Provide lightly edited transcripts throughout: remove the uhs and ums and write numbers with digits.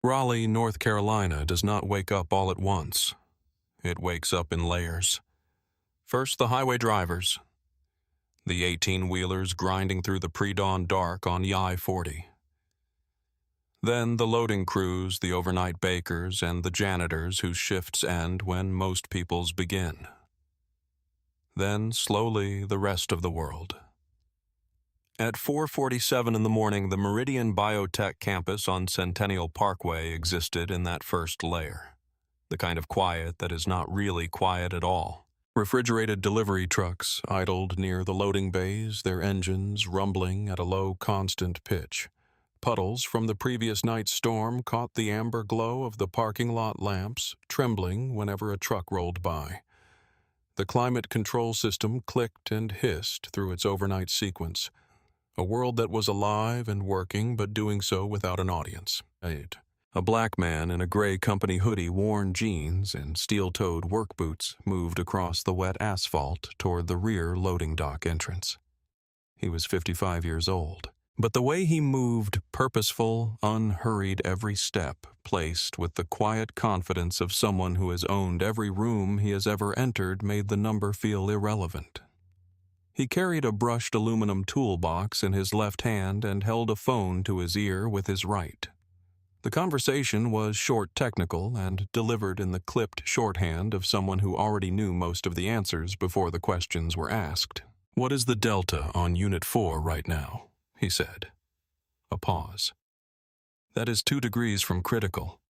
Raleigh, North Carolina does not wake up all at once. It wakes up in layers. First, the highway drivers, the 18-wheelers grinding through the pre-dawn dark on I-40. Then the loading crews, the overnight bakers, and the janitors whose shifts end when most people's begin. Then, slowly, the rest of the world. At 4:47 in the morning, the Meridian Biotech campus on Centennial Parkway existed in that first layer. The kind of quiet that is not really quiet at all. Refrigerated delivery trucks idled near the loading bays, their engines rumbling at a low, constant pitch. Puddles from the previous night's storm caught the amber glow of the parking lot lamps, trembling whenever a truck rolled by. The climate control system clicked and hissed through its overnight sequence. A world that was alive and working, but doing so without an audience. A black man in a gray company hoodie, worn jeans, and steel-toed work boots moved across the wet asphalt toward the rear loading dock entrance. He was 55 years old, but the way he moved, purposeful, unhurried every step, placed with the quiet confidence of someone who has owned every room he has ever entered, made the number feel irrelevant. He carried a brushed aluminum toolbox in his left hand and held a phone to his ear with his right. The conversation was short, technical, and delivered in the clipped shorthand of someone who already knew most of the answers before the questions were asked. "What is the delta on Unit 4 right now?" he said. A pause. "That is 2 degrees from critical."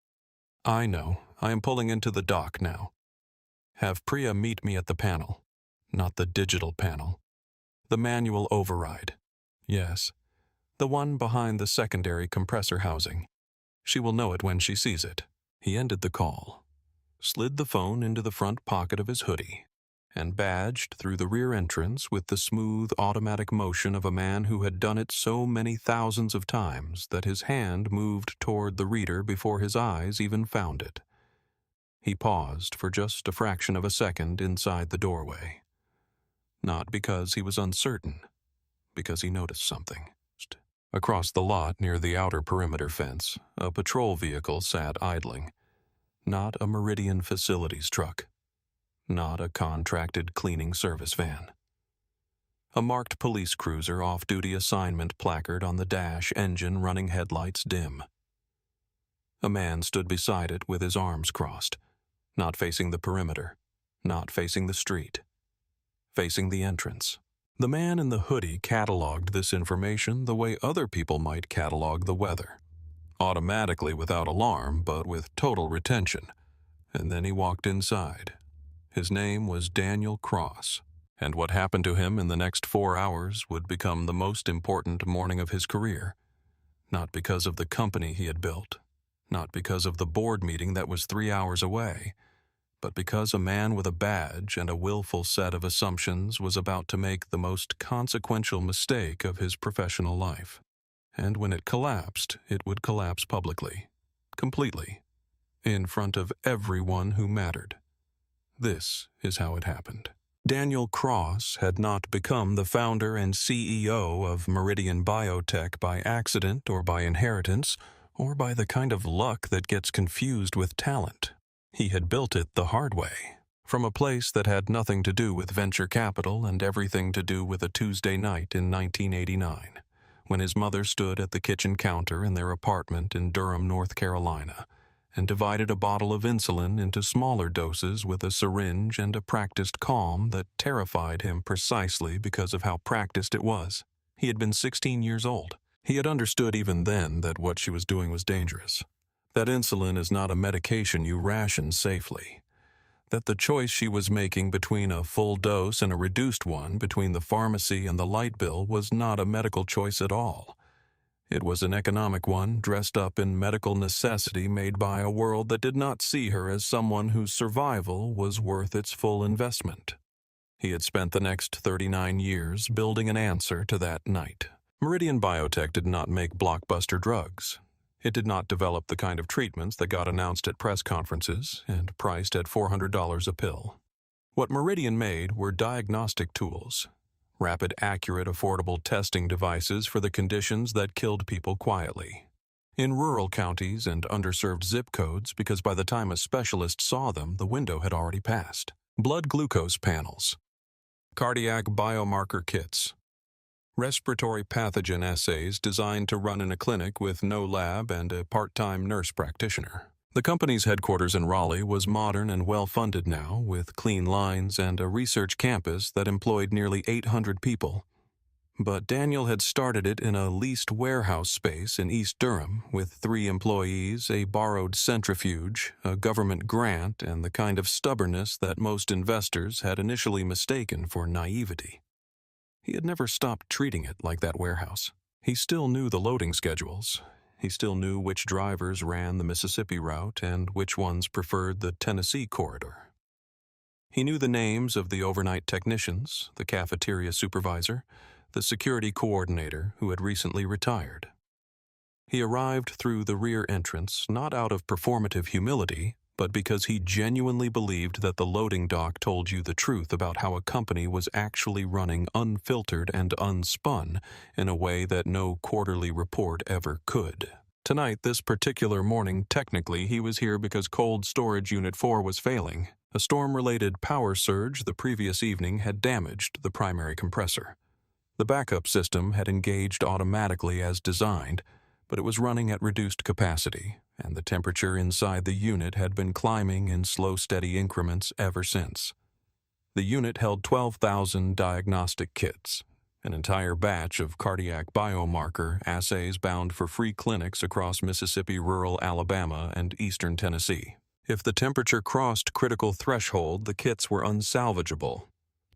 "I know. I am pulling into the dock now. Have Priya meet me at the panel. Not the digital panel. The manual override." "Yes. The one behind the secondary compressor housing. She will know it when she sees it." He ended the call, slid the phone into the front pocket of his hoodie, and badged through the rear entrance with the smooth automatic motion of a man who had done it so many thousands of times that his hand moved toward the reader before his eyes even found it. He paused for just a fraction of a second inside the doorway. Not because he was uncertain, because he noticed something. Across the lot near the outer perimeter fence, a patrol vehicle sat idling. Not a Meridian facilities truck. Not a contracted cleaning service van. A marked police cruiser off-duty assignment placard on the dash, engine running, headlights dim. A man stood beside it with his arms crossed, not facing the perimeter, not facing the street. Facing the entrance. The man in the hoodie cataloged this information the way other people might catalog the weather. Automatically, without alarm, but with total retention. And then he walked inside. His name was Daniel Cross, and what happened to him in the next 4 hours would become the most important morning of his career. Not because of the company he had built, not because of the board meeting that was 3 hours away, but because a man with a badge and a willful set of assumptions was about to make the most consequential mistake of his professional life. And when it collapsed, it would collapse publicly, completely, in front of everyone who mattered. This is how it happened. Daniel Cross had not become the founder and CEO of Meridian Biotech by accident or by inheritance, or by the kind of luck that gets confused with talent. He had built it the hard way, from a place that had nothing to do with venture capital and everything to do with a Tuesday night in 1989, when his mother stood at the kitchen counter in their apartment in Durham, North Carolina, and divided a bottle of insulin into smaller doses with a syringe and a practiced calm that terrified him precisely because of how practiced it was. He had been 16 years old. He had understood even then that what she was doing was dangerous. That insulin is not a medication you ration safely. That the choice she was making between a full dose and a reduced one, between the pharmacy and the light bill, was not a medical choice at all. It was an economic one dressed up in medical necessity made by a world that did not see her as someone whose survival was worth its full investment. He had spent the next 39 years building an answer to that night. Meridian Biotech did not make blockbuster drugs. It did not develop the kind of treatments that got announced at press conferences and priced at $400 a pill. What Meridian made were diagnostic tools, rapid, accurate, affordable testing devices for the conditions that killed people quietly. In rural counties and underserved zip codes, because by the time a specialist saw them, the window had already passed. Blood glucose panels, cardiac biomarker kits, respiratory pathogen assays designed to run in a clinic with no lab and a part-time nurse practitioner. The company's headquarters in Raleigh was modern and well-funded now, with clean lines and a research campus that employed nearly 800 people. But Daniel had started it in a leased warehouse space in East Durham with 3 employees, a borrowed centrifuge, a government grant, and the kind of stubbornness that most investors had initially mistaken for naivety. He had never stopped treating it like that warehouse. He still knew the loading schedules. He still knew which drivers ran the Mississippi route and which ones preferred the Tennessee corridor. He knew the names of the overnight technicians, the cafeteria supervisor, the security coordinator who had recently retired. He arrived through the rear entrance not out of performative humility, but because he genuinely believed that the loading dock told you the truth about how a company was actually running unfiltered and unspun in a way that no quarterly report ever could. Tonight, this particular morning, technically, he was here because Cold Storage Unit 4 was failing. A storm-related power surge the previous evening had damaged the primary compressor. The backup system had engaged automatically as designed, but it was running at reduced capacity, and the temperature inside the unit had been climbing in slow, steady increments ever since. The unit held 12,000 diagnostic kits, an entire batch of cardiac biomarker assays bound for free clinics across Mississippi, rural Alabama, and eastern Tennessee. If the temperature crossed critical threshold, the kits were unsalvageable.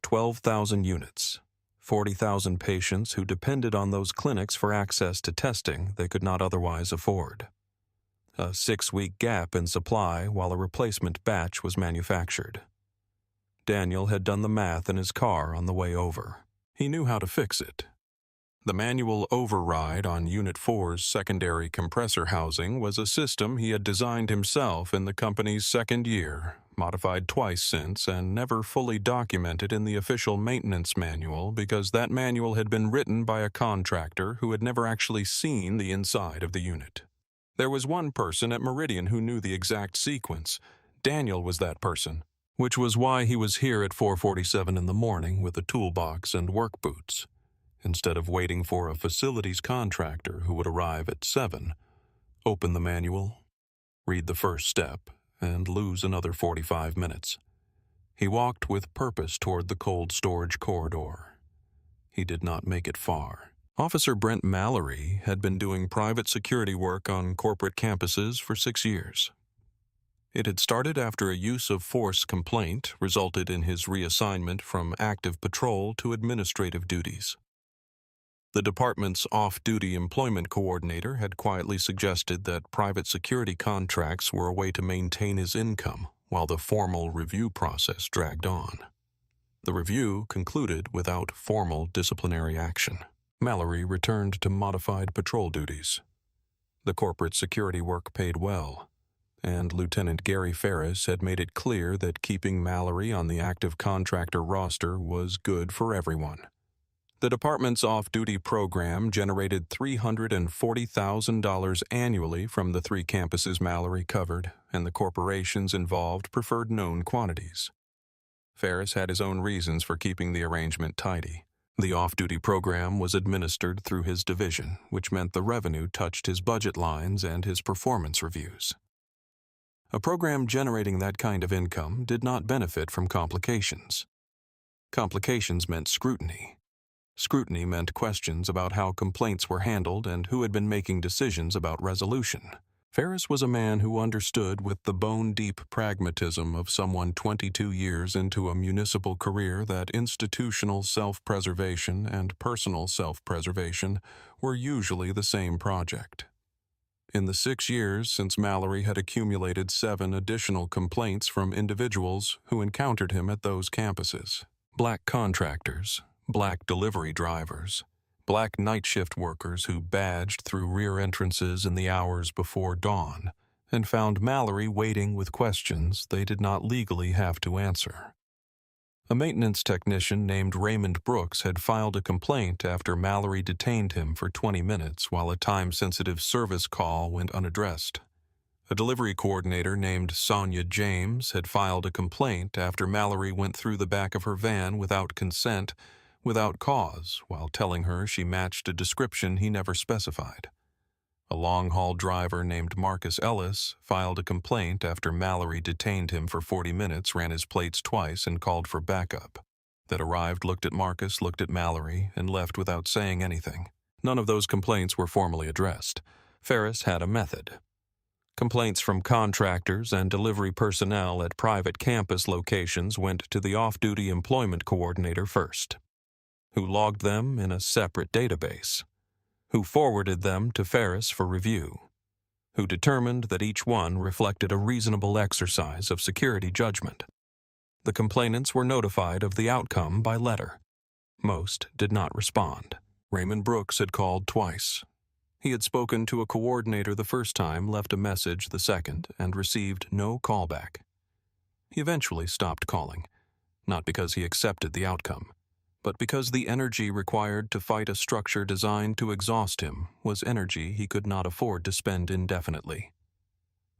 12,000 units. 40,000 patients who depended on those clinics for access to testing they could not otherwise afford. A 6-week gap in supply while a replacement batch was manufactured. Daniel had done the math in his car on the way over. He knew how to fix it. The manual override on Unit 4's secondary compressor housing was a system he had designed himself in the company's second year, modified twice since, and never fully documented in the official maintenance manual because that manual had been written by a contractor who had never actually seen the inside of the unit. There was one person at Meridian who knew the exact sequence. Daniel was that person, which was why he was here at 4:47 in the morning with a toolbox and work boots, instead of waiting for a facilities contractor who would arrive at 7, open the manual, read the first step, and lose another 45 minutes. He walked with purpose toward the cold storage corridor. He did not make it far. Officer Mallory had been doing private security work on corporate campuses for 6 years. It had started after a use of force complaint resulted in his reassignment from active patrol to administrative duties. The department's off-duty employment coordinator had quietly suggested that private security contracts were a way to maintain his income while the formal review process dragged on. The review concluded without formal disciplinary action. Mallory returned to modified patrol duties. The corporate security work paid well, and Lieutenant Gary Ferris had made it clear that keeping Mallory on the active contractor roster was good for everyone. The department's off-duty program generated $340,000 annually from the 3 campuses Mallory covered, and the corporations involved preferred known quantities. Ferris had his own reasons for keeping the arrangement tidy. The off-duty program was administered through his division, which meant the revenue touched his budget lines and his performance reviews. A program generating that kind of income did not benefit from complications. Complications meant scrutiny. Scrutiny meant questions about how complaints were handled and who had been making decisions about resolution. Ferris was a man who understood with the bone-deep pragmatism of someone 22 years into a municipal career that institutional self-preservation and personal self-preservation were usually the same project. In the 6 years since Mallory had accumulated 7 additional complaints from individuals who encountered him at those campuses. Black contractors, black delivery drivers, black night shift workers who badged through rear entrances in the hours before dawn and found Mallory waiting with questions they did not legally have to answer. A maintenance technician named Raymond Brooks had filed a complaint after Mallory detained him for 20 minutes while a time-sensitive service call went unaddressed. A delivery coordinator named Sonia James had filed a complaint after Mallory went through the back of her van without consent, without cause, while telling her she matched a description he never specified. A long-haul driver named Marcus Ellis filed a complaint after Mallory detained him for 40 minutes, ran his plates twice, and called for backup. That arrived, looked at Marcus, looked at Mallory, and left without saying anything. None of those complaints were formally addressed. Ferris had a method. Complaints from contractors and delivery personnel at private campus locations went to the off-duty employment coordinator first, who logged them in a separate database, who forwarded them to Ferris for review, who determined that each one reflected a reasonable exercise of security judgment. The complainants were notified of the outcome by letter. Most did not respond. Raymond Brooks had called twice. He had spoken to a coordinator the first time, left a message the second, and received no callback. He eventually stopped calling, not because he accepted the outcome, but because the energy required to fight a structure designed to exhaust him was energy he could not afford to spend indefinitely.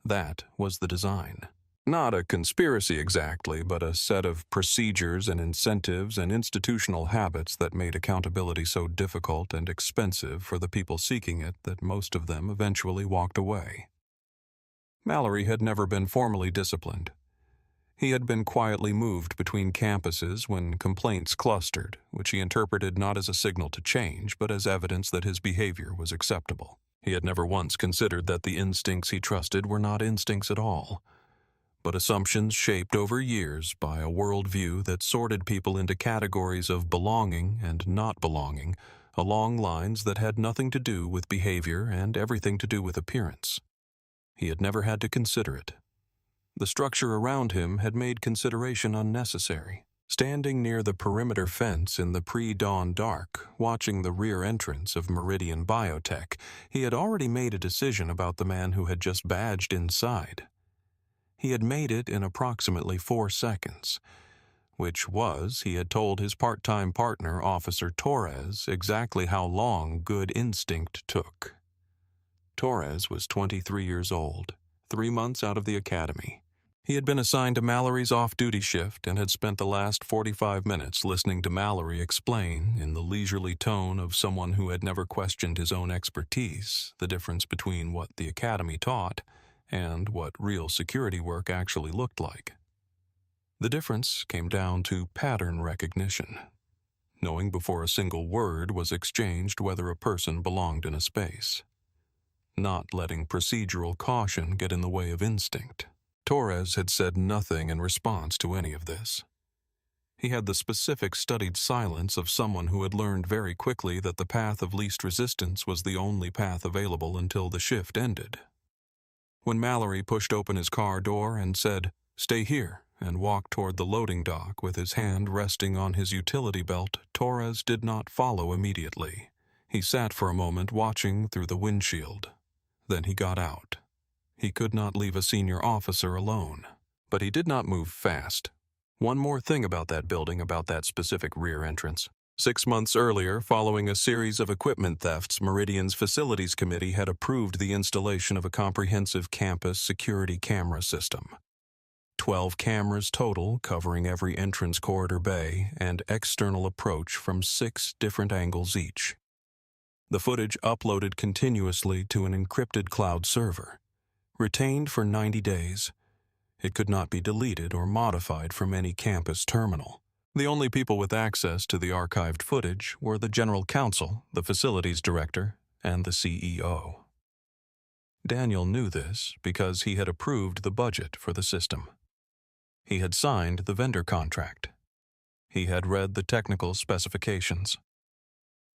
That was the design. Not a conspiracy exactly, but a set of procedures and incentives and institutional habits that made accountability so difficult and expensive for the people seeking it that most of them eventually walked away. Mallory had never been formally disciplined. He had been quietly moved between campuses when complaints clustered, which he interpreted not as a signal to change, but as evidence that his behavior was acceptable. He had never once considered that the instincts he trusted were not instincts at all, but assumptions shaped over years by a worldview that sorted people into categories of belonging and not belonging, along lines that had nothing to do with behavior and everything to do with appearance. He had never had to consider it. The structure around him had made consideration unnecessary. Standing near the perimeter fence in the pre-dawn dark, watching the rear entrance of Meridian Biotech, he had already made a decision about the man who had just badged inside. He had made it in approximately 4 seconds, which was, he had told his part-time partner, Officer Torres, exactly how long good instinct took. Torres was 23 years old, 3 months out of the academy. He had been assigned to Mallory's off-duty shift and had spent the last 45 minutes listening to Mallory explain, in the leisurely tone of someone who had never questioned his own expertise, the difference between what the academy taught and what real security work actually looked like. The difference came down to pattern recognition, knowing before a single word was exchanged whether a person belonged in a space, not letting procedural caution get in the way of instinct. Torres had said nothing in response to any of this. He had the specific studied silence of someone who had learned very quickly that the path of least resistance was the only path available until the shift ended. When Mallory pushed open his car door and said, "Stay here," and walked toward the loading dock with his hand resting on his utility belt, Torres did not follow immediately. He sat for a moment watching through the windshield. Then he got out. He could not leave a senior officer alone. But he did not move fast. One more thing about that building, about that specific rear entrance. 6 months earlier, following a series of equipment thefts, Meridian's Facilities Committee had approved the installation of a comprehensive campus security camera system. 12 cameras total, covering every entrance corridor bay and external approach from 6 different angles each. The footage uploaded continuously to an encrypted cloud server. Retained for 90 days, it could not be deleted or modified from any campus terminal. The only people with access to the archived footage were the general counsel, the facilities director, and the CEO. Daniel knew this because he had approved the budget for the system. He had signed the vendor contract. He had read the technical specifications.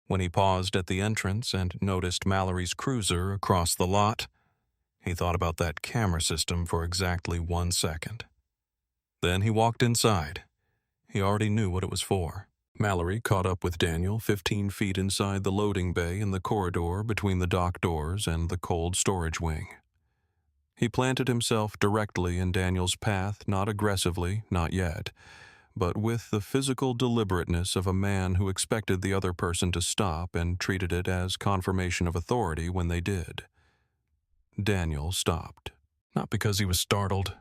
When he paused at the entrance and noticed Mallory's cruiser across the lot, he thought about that camera system for exactly 1 second. Then he walked inside. He already knew what it was for. Mallory caught up with Daniel 15 feet inside the loading bay in the corridor between the dock doors and the cold storage wing. He planted himself directly in Daniel's path, not aggressively, not yet, but with the physical deliberateness of a man who expected the other person to stop and treated it as confirmation of authority when they did. Daniel stopped, not because he was startled,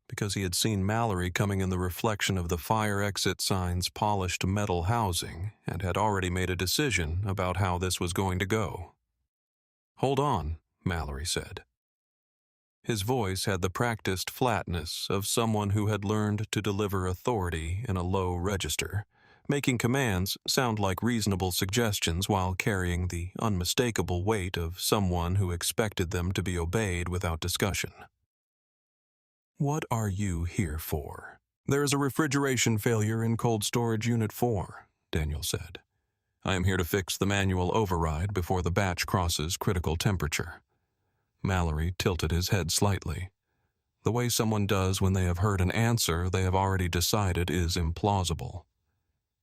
because he had seen Mallory coming in the reflection of the fire exit sign's polished metal housing and had already made a decision about how this was going to go. "Hold on," Mallory said. His voice had the practiced flatness of someone who had learned to deliver authority in a low register, making commands sound like reasonable suggestions while carrying the unmistakable weight of someone who expected them to be obeyed without discussion. "What are you here for?" "There is a refrigeration failure in cold storage unit 4, Daniel said. "I am here to fix the manual override before the batch crosses critical temperature." Mallory tilted his head slightly, the way someone does when they have heard an answer they have already decided is implausible.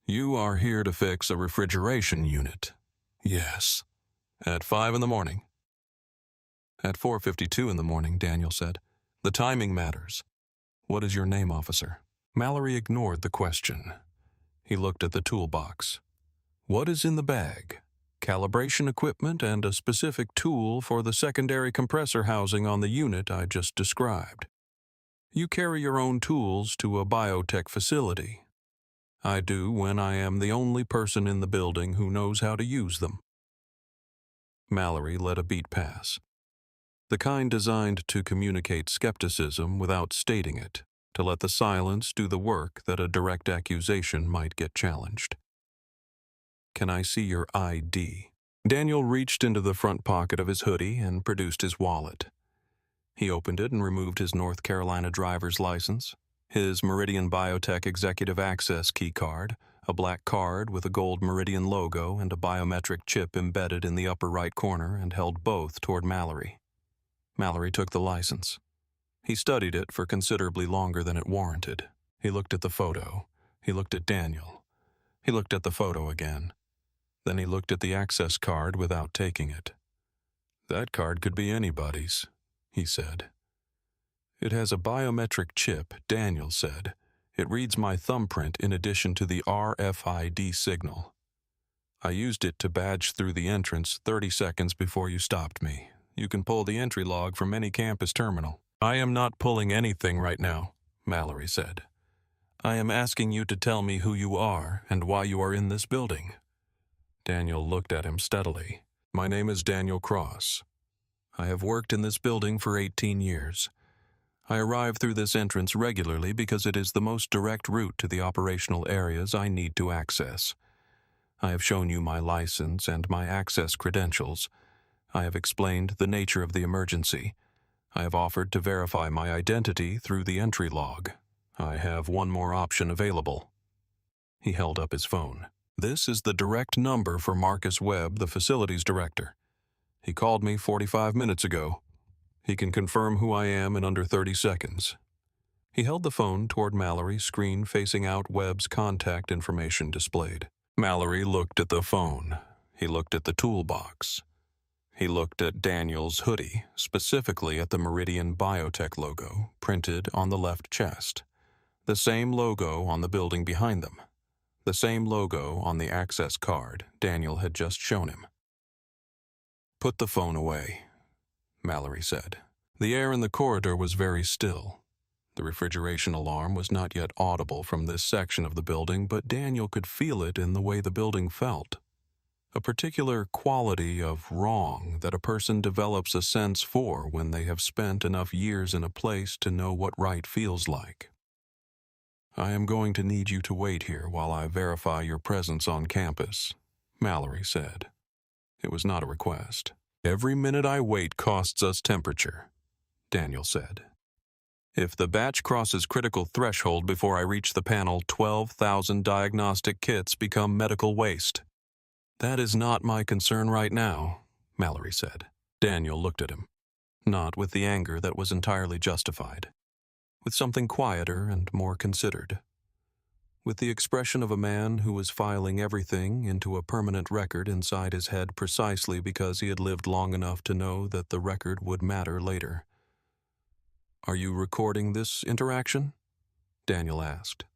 "You are here to fix a refrigeration unit?" "Yes." "At 5 in the morning?" "At 4:52 in the morning," Daniel said. "The timing matters." "What is your name, officer?" Mallory ignored the question. He looked at the toolbox. "What is in the bag?" "Calibration equipment and a specific tool for the secondary compressor housing on the unit I just described. You carry your own tools to a biotech facility. I do when I am the only person in the building who knows how to use them." Mallory let a beat pass, the kind designed to communicate skepticism without stating it, to let the silence do the work that a direct accusation might get challenged. "Can I see your ID?" Daniel reached into the front pocket of his hoodie and produced his wallet. He opened it and removed his North Carolina driver's license, his Meridian Biotech Executive Access key card, a black card with a gold Meridian logo and a biometric chip embedded in the upper right corner, and held both toward Mallory. Mallory took the license. He studied it for considerably longer than it warranted. He looked at the photo. He looked at Daniel. He looked at the photo again. Then he looked at the access card without taking it. "That card could be anybody's," he said. "It has a biometric chip," Daniel said. "It reads my thumbprint in addition to the RFID signal. I used it to badge through the entrance 30 seconds before you stopped me. You can pull the entry log from any campus terminal." "I am not pulling anything right now," Mallory said. "I am asking you to tell me who you are and why you are in this building." Daniel looked at him steadily. "My name is Daniel Cross. I have worked in this building for 18 years. I arrive through this entrance regularly because it is the most direct route to the operational areas I need to access. I have shown you my license and my access credentials. I have explained the nature of the emergency. I have offered to verify my identity through the entry log. I have one more option available." He held up his phone. "This is the direct number for Marcus Webb, the facilities director. He called me 45 minutes ago. He can confirm who I am in under 30 seconds. He held the phone toward Mallory, screen facing out, Webb's contact information displayed. Mallory looked at the phone. He looked at the toolbox. He looked at Daniel's hoodie, specifically at the Meridian Biotech logo printed on the left chest. The same logo on the building behind them. The same logo on the access card Daniel had just shown him. "Put the phone away," Mallory said. The air in the corridor was very still. The refrigeration alarm was not yet audible from this section of the building, but Daniel could feel it in the way the building felt. A particular quality of wrong that a person develops a sense for when they have spent enough years in a place to know what right feels like. "I am going to need you to wait here while I verify your presence on campus," Mallory said. It was not a request. "Every minute I wait costs us temperature," Daniel said. "If the batch crosses critical threshold before I reach the panel, 12,000 diagnostic kits become medical waste." "That is not my concern right now," Mallory said. Daniel looked at him, not with the anger that was entirely justified, with something quieter and more considered, with the expression of a man who was filing everything into a permanent record inside his head precisely because he had lived long enough to know that the record would matter later. "Are you recording this interaction?" Daniel asked.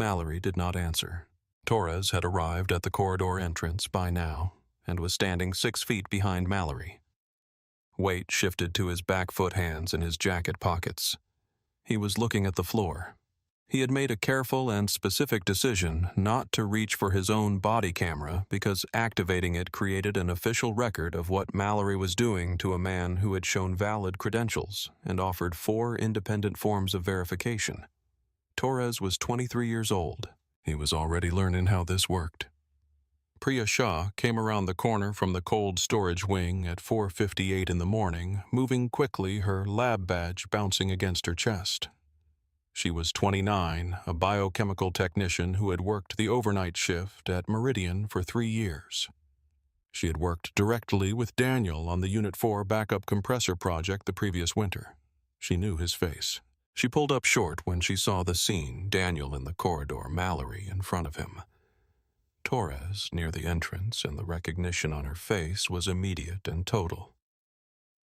Mallory did not answer. Torres had arrived at the corridor entrance by now and was standing 6 feet behind Mallory. Weight shifted to his back foot hands in his jacket pockets. He was looking at the floor. He had made a careful and specific decision not to reach for his own body camera because activating it created an official record of what Mallory was doing to a man who had shown valid credentials and offered 4 independent forms of verification. Torres was 23 years old. He was already learning how this worked. Priya Shah came around the corner from the cold storage wing at 4:58 in the morning, moving quickly, her lab badge bouncing against her chest. She was 29, a biochemical technician who had worked the overnight shift at Meridian for 3 years. She had worked directly with Daniel on the Unit 4 backup compressor project the previous winter. She knew his face. She pulled up short when she saw the scene, Daniel in the corridor, Mallory in front of him. Torres near the entrance, and the recognition on her face was immediate and total.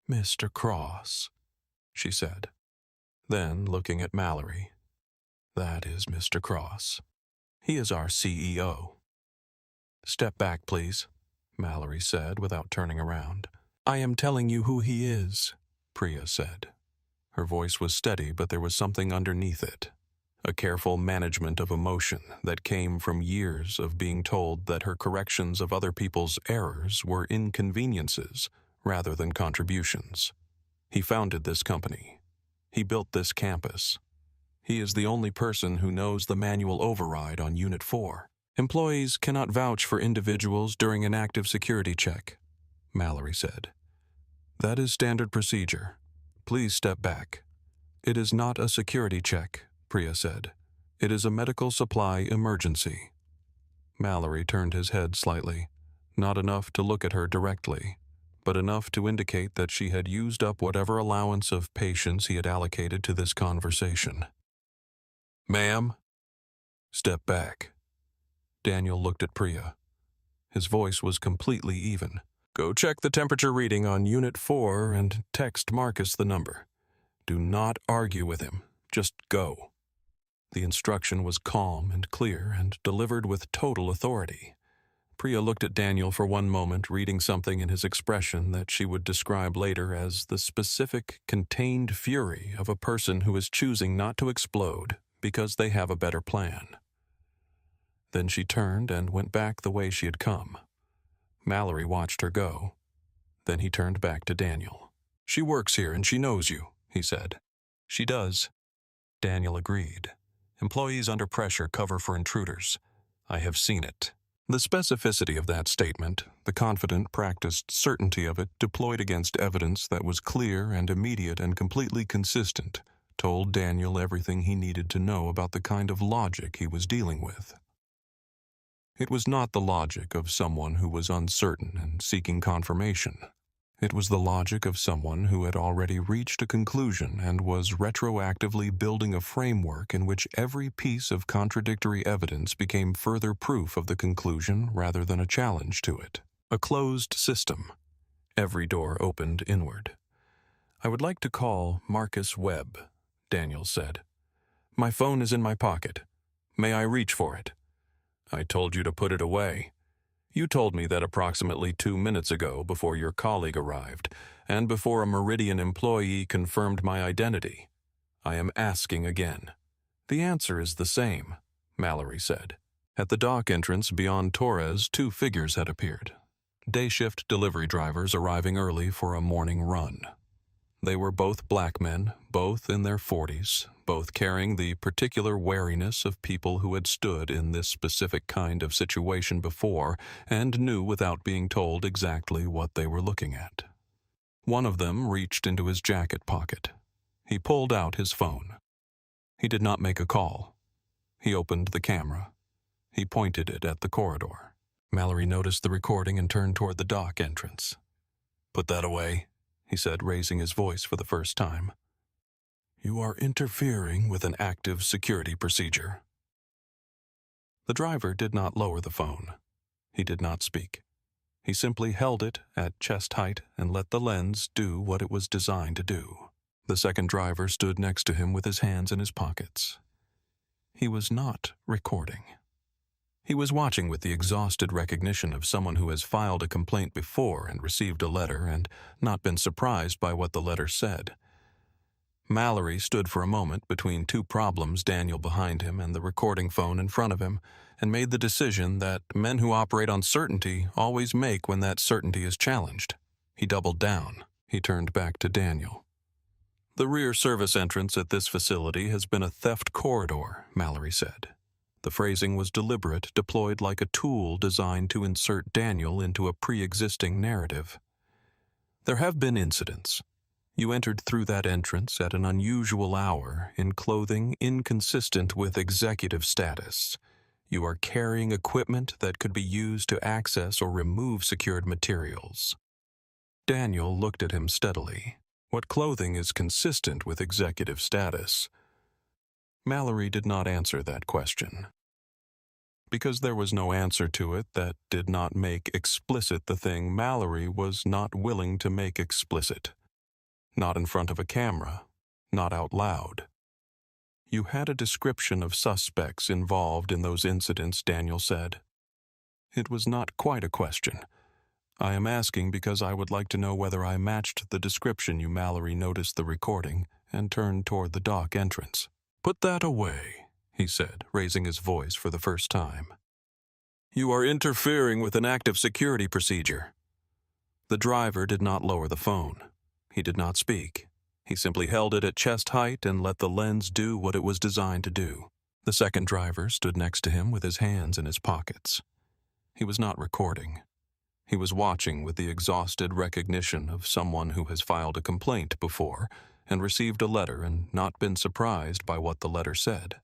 "Mr. Cross," she said. Then, looking at Mallory, "That is Mr. Cross. He is our CEO." "Step back, please," Mallory said without turning around. "I am telling you who he is," Priya said. Her voice was steady, but there was something underneath it. A careful management of emotion that came from years of being told that her corrections of other people's errors were inconveniences rather than contributions. He founded this company. He built this campus. He is the only person who knows the manual override on Unit 4. Employees cannot vouch for individuals during an active security check, Mallory said. "That is standard procedure. Please step back." "It is not a security check," Priya said. "It is a medical supply emergency." Mallory turned his head slightly, not enough to look at her directly, but enough to indicate that she had used up whatever allowance of patience he had allocated to this conversation. "Ma'am?" "Step back." Daniel looked at Priya. His voice was completely even. "Go check the temperature reading on Unit 4 and text Marcus the number. Do not argue with him. Just go." The instruction was calm and clear and delivered with total authority. Priya looked at Daniel for one moment, reading something in his expression that she would describe later as the specific, contained fury of a person who is choosing not to explode because they have a better plan. Then she turned and went back the way she had come. Mallory watched her go. Then he turned back to Daniel. "She works here and she knows you," he said. "She does." Daniel agreed. "Employees under pressure cover for intruders. I have seen it." The specificity of that statement, the confident, practiced certainty of it deployed against evidence that was clear and immediate and completely consistent, told Daniel everything he needed to know about the kind of logic he was dealing with. It was not the logic of someone who was uncertain and seeking confirmation. It was the logic of someone who had already reached a conclusion and was retroactively building a framework in which every piece of contradictory evidence became further proof of the conclusion rather than a challenge to it. A closed system. Every door opened inward. "I would like to call Marcus Webb," Daniel said. "My phone is in my pocket. May I reach for it?" "I told you to put it away. You told me that approximately 2 minutes ago before your colleague arrived, and before a Meridian employee confirmed my identity. I am asking again." "The answer is the same," Mallory said. At the dock entrance beyond Torres, 2 figures had appeared. Day shift delivery drivers arriving early for a morning run. They were both black men, both in their 40s, both carrying the particular wariness of people who had stood in this specific kind of situation before and knew without being told exactly what they were looking at. One of them reached into his jacket pocket. He pulled out his phone. He did not make a call. He opened the camera. He pointed it at the corridor. Mallory noticed the recording and turned toward the dock entrance. "Put that away," he said, raising his voice for the first time. "You are interfering with an active security procedure." The driver did not lower the phone. He did not speak. He simply held it at chest height and let the lens do what it was designed to do. The second driver stood next to him with his hands in his pockets. He was not recording. He was watching with the exhausted recognition of someone who has filed a complaint before and received a letter and not been surprised by what the letter said. Mallory stood for a moment between two problems, Daniel behind him and the recording phone in front of him, and made the decision that men who operate on certainty always make when that certainty is challenged. He doubled down. He turned back to Daniel. "The rear service entrance at this facility has been a theft corridor," Mallory said. The phrasing was deliberate, deployed like a tool designed to insert Daniel into a pre-existing narrative. "There have been incidents. You entered through that entrance at an unusual hour in clothing inconsistent with executive status. You are carrying equipment that could be used to access or remove secured materials." Daniel looked at him steadily. "What clothing is consistent with executive status?" Mallory did not answer that question. Because there was no answer to it that did not make explicit the thing Mallory was not willing to make explicit. Not in front of a camera, not out loud. "You had a description of suspects involved in those incidents," Daniel said. "It was not quite a question. I am asking because I would like to know whether I matched the description you." Mallory noticed the recording and turned toward the dock entrance. "Put that away," he said, raising his voice for the first time. "You are interfering with an active security procedure." The driver did not lower the phone. He did not speak. He simply held it at chest height and let the lens do what it was designed to do. The second driver stood next to him with his hands in his pockets. He was not recording. He was watching with the exhausted recognition of someone who has filed a complaint before and received a letter and not been surprised by what the letter said.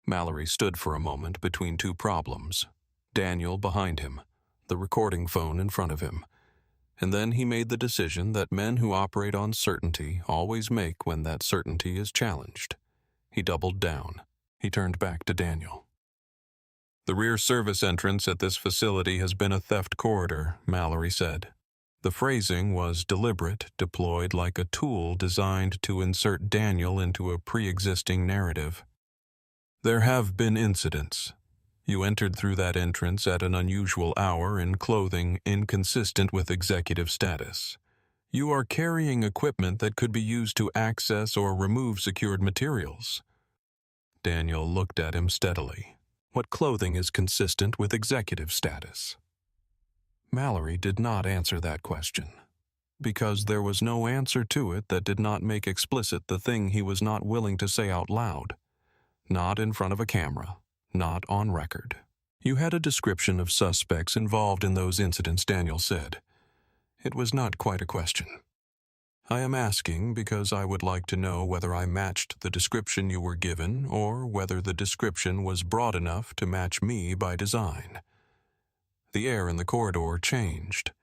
Mallory stood for a moment between two problems, Daniel behind him, the recording phone in front of him, and then he made the decision that men who operate on certainty always make when that certainty is challenged. He doubled down. He turned back to Daniel. "The rear service entrance at this facility has been a theft corridor," Mallory said. The phrasing was deliberate, deployed like a tool designed to insert Daniel into a pre-existing narrative. "There have been incidents. You entered through that entrance at an unusual hour in clothing inconsistent with executive status. You are carrying equipment that could be used to access or remove secured materials." Daniel looked at him steadily. "What clothing is consistent with executive status?" Mallory did not answer that question, because there was no answer to it that did not make explicit the thing he was not willing to say out loud. Not in front of a camera. Not on record. "You had a description of suspects involved in those incidents," Daniel said. It was not quite a question. "I am asking because I would like to know whether I matched the description you were given or whether the description was broad enough to match me by design." The air in the corridor changed.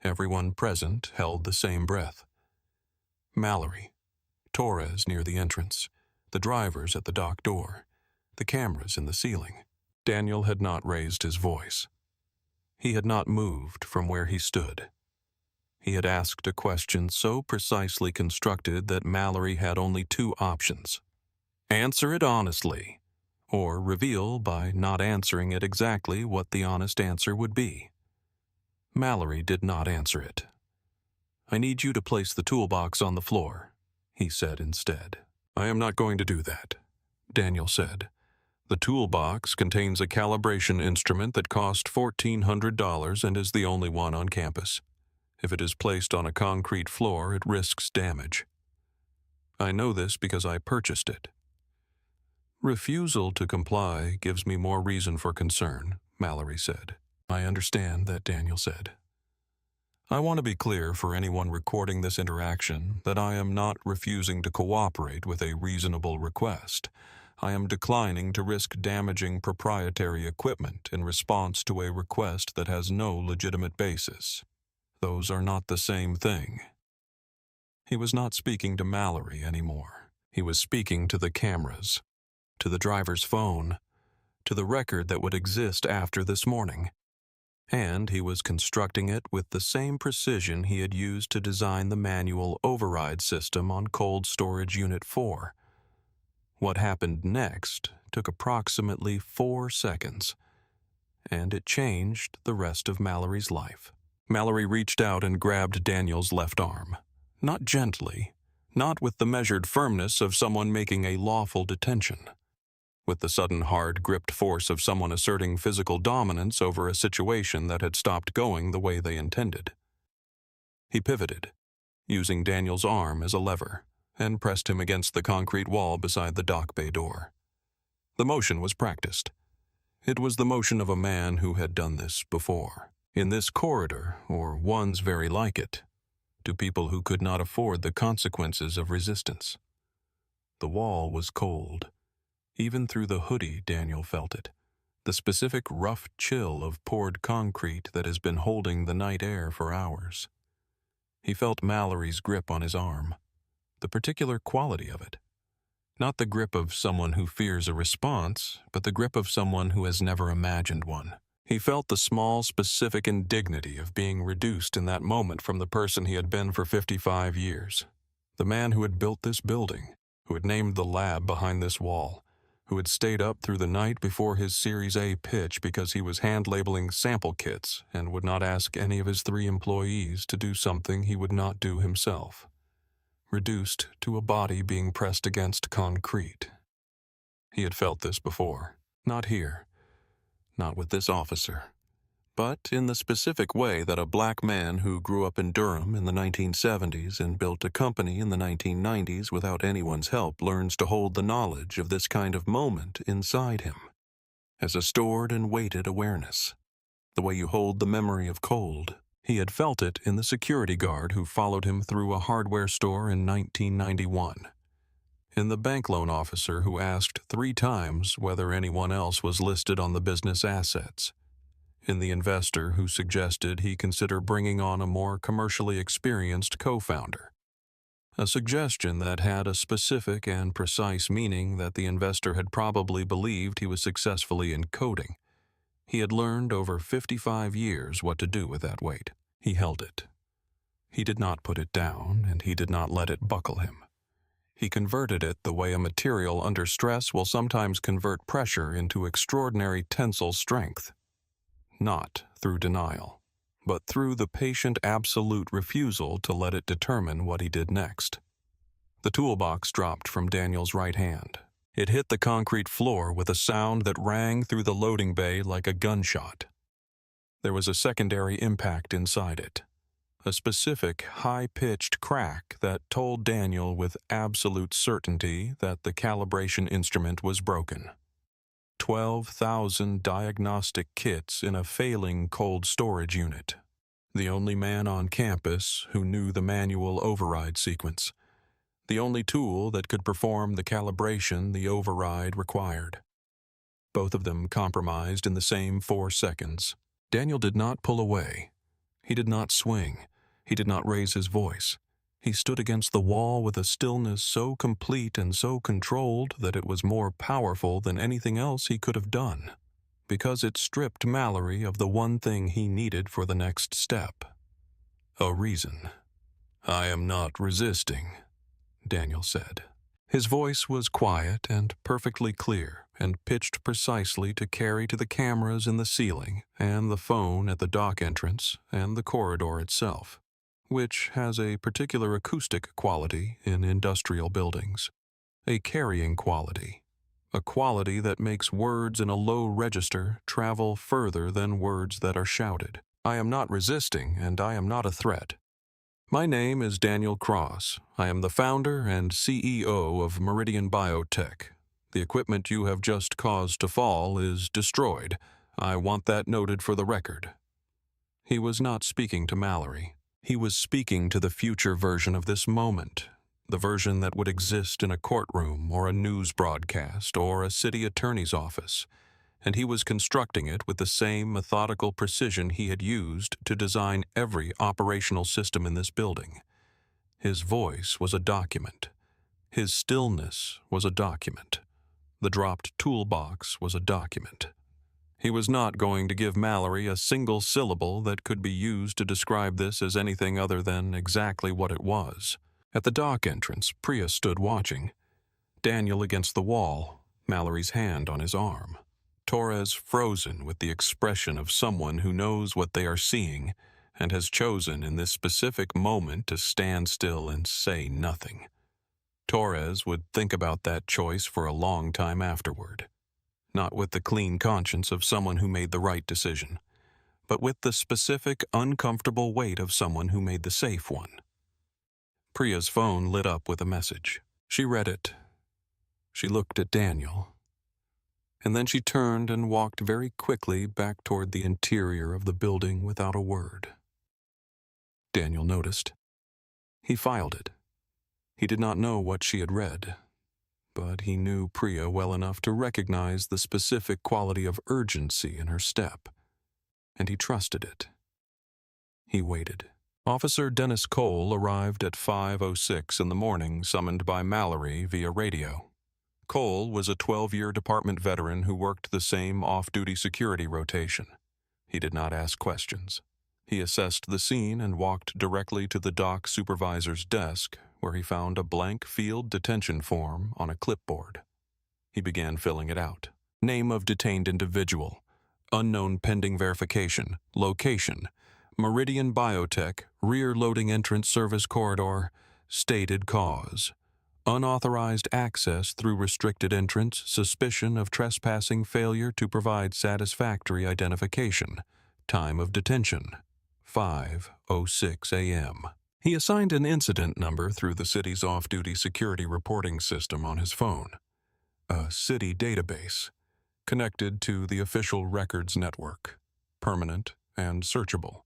Everyone present held the same breath. Mallory, Torres near the entrance, the drivers at the dock door, the cameras in the ceiling. Daniel had not raised his voice. He had not moved from where he stood. He had asked a question so precisely constructed that Mallory had only two options: answer it honestly, or reveal by not answering it exactly what the honest answer would be. Mallory did not answer it. "I need you to place the toolbox on the floor," he said instead. "I am not going to do that," Daniel said. "The toolbox contains a calibration instrument that cost $1,400 and is the only one on campus. If it is placed on a concrete floor, it risks damage. I know this because I purchased it." "Refusal to comply gives me more reason for concern," Mallory said. "I understand that," Daniel said. "I want to be clear for anyone recording this interaction that I am not refusing to cooperate with a reasonable request. I am declining to risk damaging proprietary equipment in response to a request that has no legitimate basis. Those are not the same thing." He was not speaking to Mallory anymore. He was speaking to the cameras, to the driver's phone, to the record that would exist after this morning. And he was constructing it with the same precision he had used to design the manual override system on Cold Storage Unit 4. What happened next took approximately 4 seconds, and it changed the rest of Mallory's life. Mallory reached out and grabbed Daniel's left arm. Not gently, not with the measured firmness of someone making a lawful detention. With the sudden hard-gripped force of someone asserting physical dominance over a situation that had stopped going the way they intended. He pivoted, using Daniel's arm as a lever, and pressed him against the concrete wall beside the dock bay door. The motion was practiced. It was the motion of a man who had done this before. In this corridor, or ones very like it, to people who could not afford the consequences of resistance. The wall was cold. Even through the hoodie, Daniel felt it. The specific rough chill of poured concrete that has been holding the night air for hours. He felt Mallory's grip on his arm. The particular quality of it. Not the grip of someone who fears a response, but the grip of someone who has never imagined one. He felt the small, specific indignity of being reduced in that moment from the person he had been for 55 years. The man who had built this building, who had named the lab behind this wall, who had stayed up through the night before his Series A pitch because he was hand-labeling sample kits and would not ask any of his 3 employees to do something he would not do himself. Reduced to a body being pressed against concrete. He had felt this before. Not here. Not with this officer. But in the specific way that a black man who grew up in Durham in the 1970s and built a company in the 1990s without anyone's help learns to hold the knowledge of this kind of moment inside him, as a stored and weighted awareness. The way you hold the memory of cold. He had felt it in the security guard who followed him through a hardware store in 1991. In the bank loan officer who asked 3 times whether anyone else was listed on the business assets. In the investor who suggested he consider bringing on a more commercially experienced co-founder. A suggestion that had a specific and precise meaning that the investor had probably believed he was successfully encoding. He had learned over 55 years what to do with that weight. He held it. He did not put it down, and he did not let it buckle him. He converted it the way a material under stress will sometimes convert pressure into extraordinary tensile strength. Not through denial, but through the patient absolute refusal to let it determine what he did next. The toolbox dropped from Daniel's right hand. It hit the concrete floor with a sound that rang through the loading bay like a gunshot. There was a secondary impact inside it. A specific, high-pitched crack that told Daniel with absolute certainty that the calibration instrument was broken. 12,000 diagnostic kits in a failing cold storage unit. The only man on campus who knew the manual override sequence. The only tool that could perform the calibration the override required. Both of them compromised in the same 4 seconds. Daniel did not pull away. He did not swing. He did not raise his voice. He stood against the wall with a stillness so complete and so controlled that it was more powerful than anything else he could have done, because it stripped Mallory of the one thing he needed for the next step. A reason. "I am not resisting," Daniel said. His voice was quiet and perfectly clear and pitched precisely to carry to the cameras in the ceiling and the phone at the dock entrance and the corridor itself, which has a particular acoustic quality in industrial buildings, a carrying quality, a quality that makes words in a low register travel further than words that are shouted. "I am not resisting, and I am not a threat. My name is Daniel Cross. I am the founder and CEO of Meridian Biotech. The equipment you have just caused to fall is destroyed. I want that noted for the record." He was not speaking to Mallory. He was speaking to the future version of this moment, the version that would exist in a courtroom or a news broadcast or a city attorney's office, and he was constructing it with the same methodical precision he had used to design every operational system in this building. His voice was a document. His stillness was a document. The dropped toolbox was a document. He was not going to give Mallory a single syllable that could be used to describe this as anything other than exactly what it was. At the dock entrance, Priya stood watching. Daniel against the wall, Mallory's hand on his arm. Torres frozen with the expression of someone who knows what they are seeing and has chosen in this specific moment to stand still and say nothing. Torres would think about that choice for a long time afterward, not with the clean conscience of someone who made the right decision, but with the specific, uncomfortable weight of someone who made the safe one. Priya's phone lit up with a message. She read it. She looked at Daniel. And then she turned and walked very quickly back toward the interior of the building without a word. Daniel noticed. He filed it. He did not know what she had read, but he knew Priya well enough to recognize the specific quality of urgency in her step, and he trusted it. He waited. Officer Dennis Cole arrived at 5:06 in the morning, summoned by Mallory via radio. Cole was a 12-year department veteran who worked the same off-duty security rotation. He did not ask questions. He assessed the scene and walked directly to the dock supervisor's desk, where he found a blank field detention form on a clipboard. He began filling it out. Name of detained individual, unknown pending verification, location, Meridian Biotech, rear loading entrance service corridor, stated cause. Unauthorized access through restricted entrance, suspicion of trespassing, failure to provide satisfactory identification. Time of detention, 5:06 a.m. He assigned an incident number through the city's off-duty security reporting system on his phone, a city database, connected to the official records network, permanent and searchable.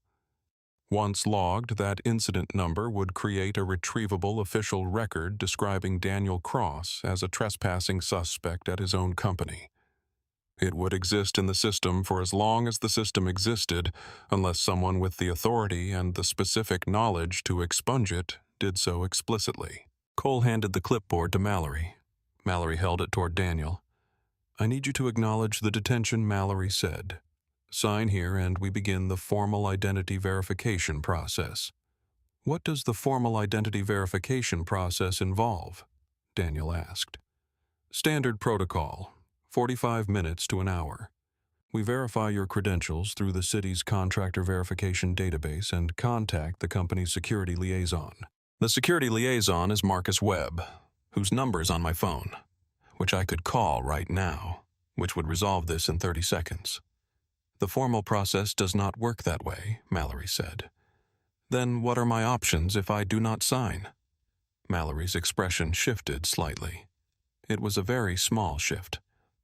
Once logged, that incident number would create a retrievable official record describing Daniel Cross as a trespassing suspect at his own company. It would exist in the system for as long as the system existed, unless someone with the authority and the specific knowledge to expunge it did so explicitly. Cole handed the clipboard to Mallory. Mallory held it toward Daniel. "I need you to acknowledge the detention," Mallory said. "Sign here and we begin the formal identity verification process." "What does the formal identity verification process involve?" Daniel asked. "Standard protocol, 45 minutes to an hour. We verify your credentials through the city's contractor verification database and contact the company's security liaison. The security liaison is Marcus Webb, whose number's on my phone, which I could call right now, which would resolve this in 30 seconds. "The formal process does not work that way," Mallory said. "Then what are my options if I do not sign?" Mallory's expression shifted slightly. It was a very small shift,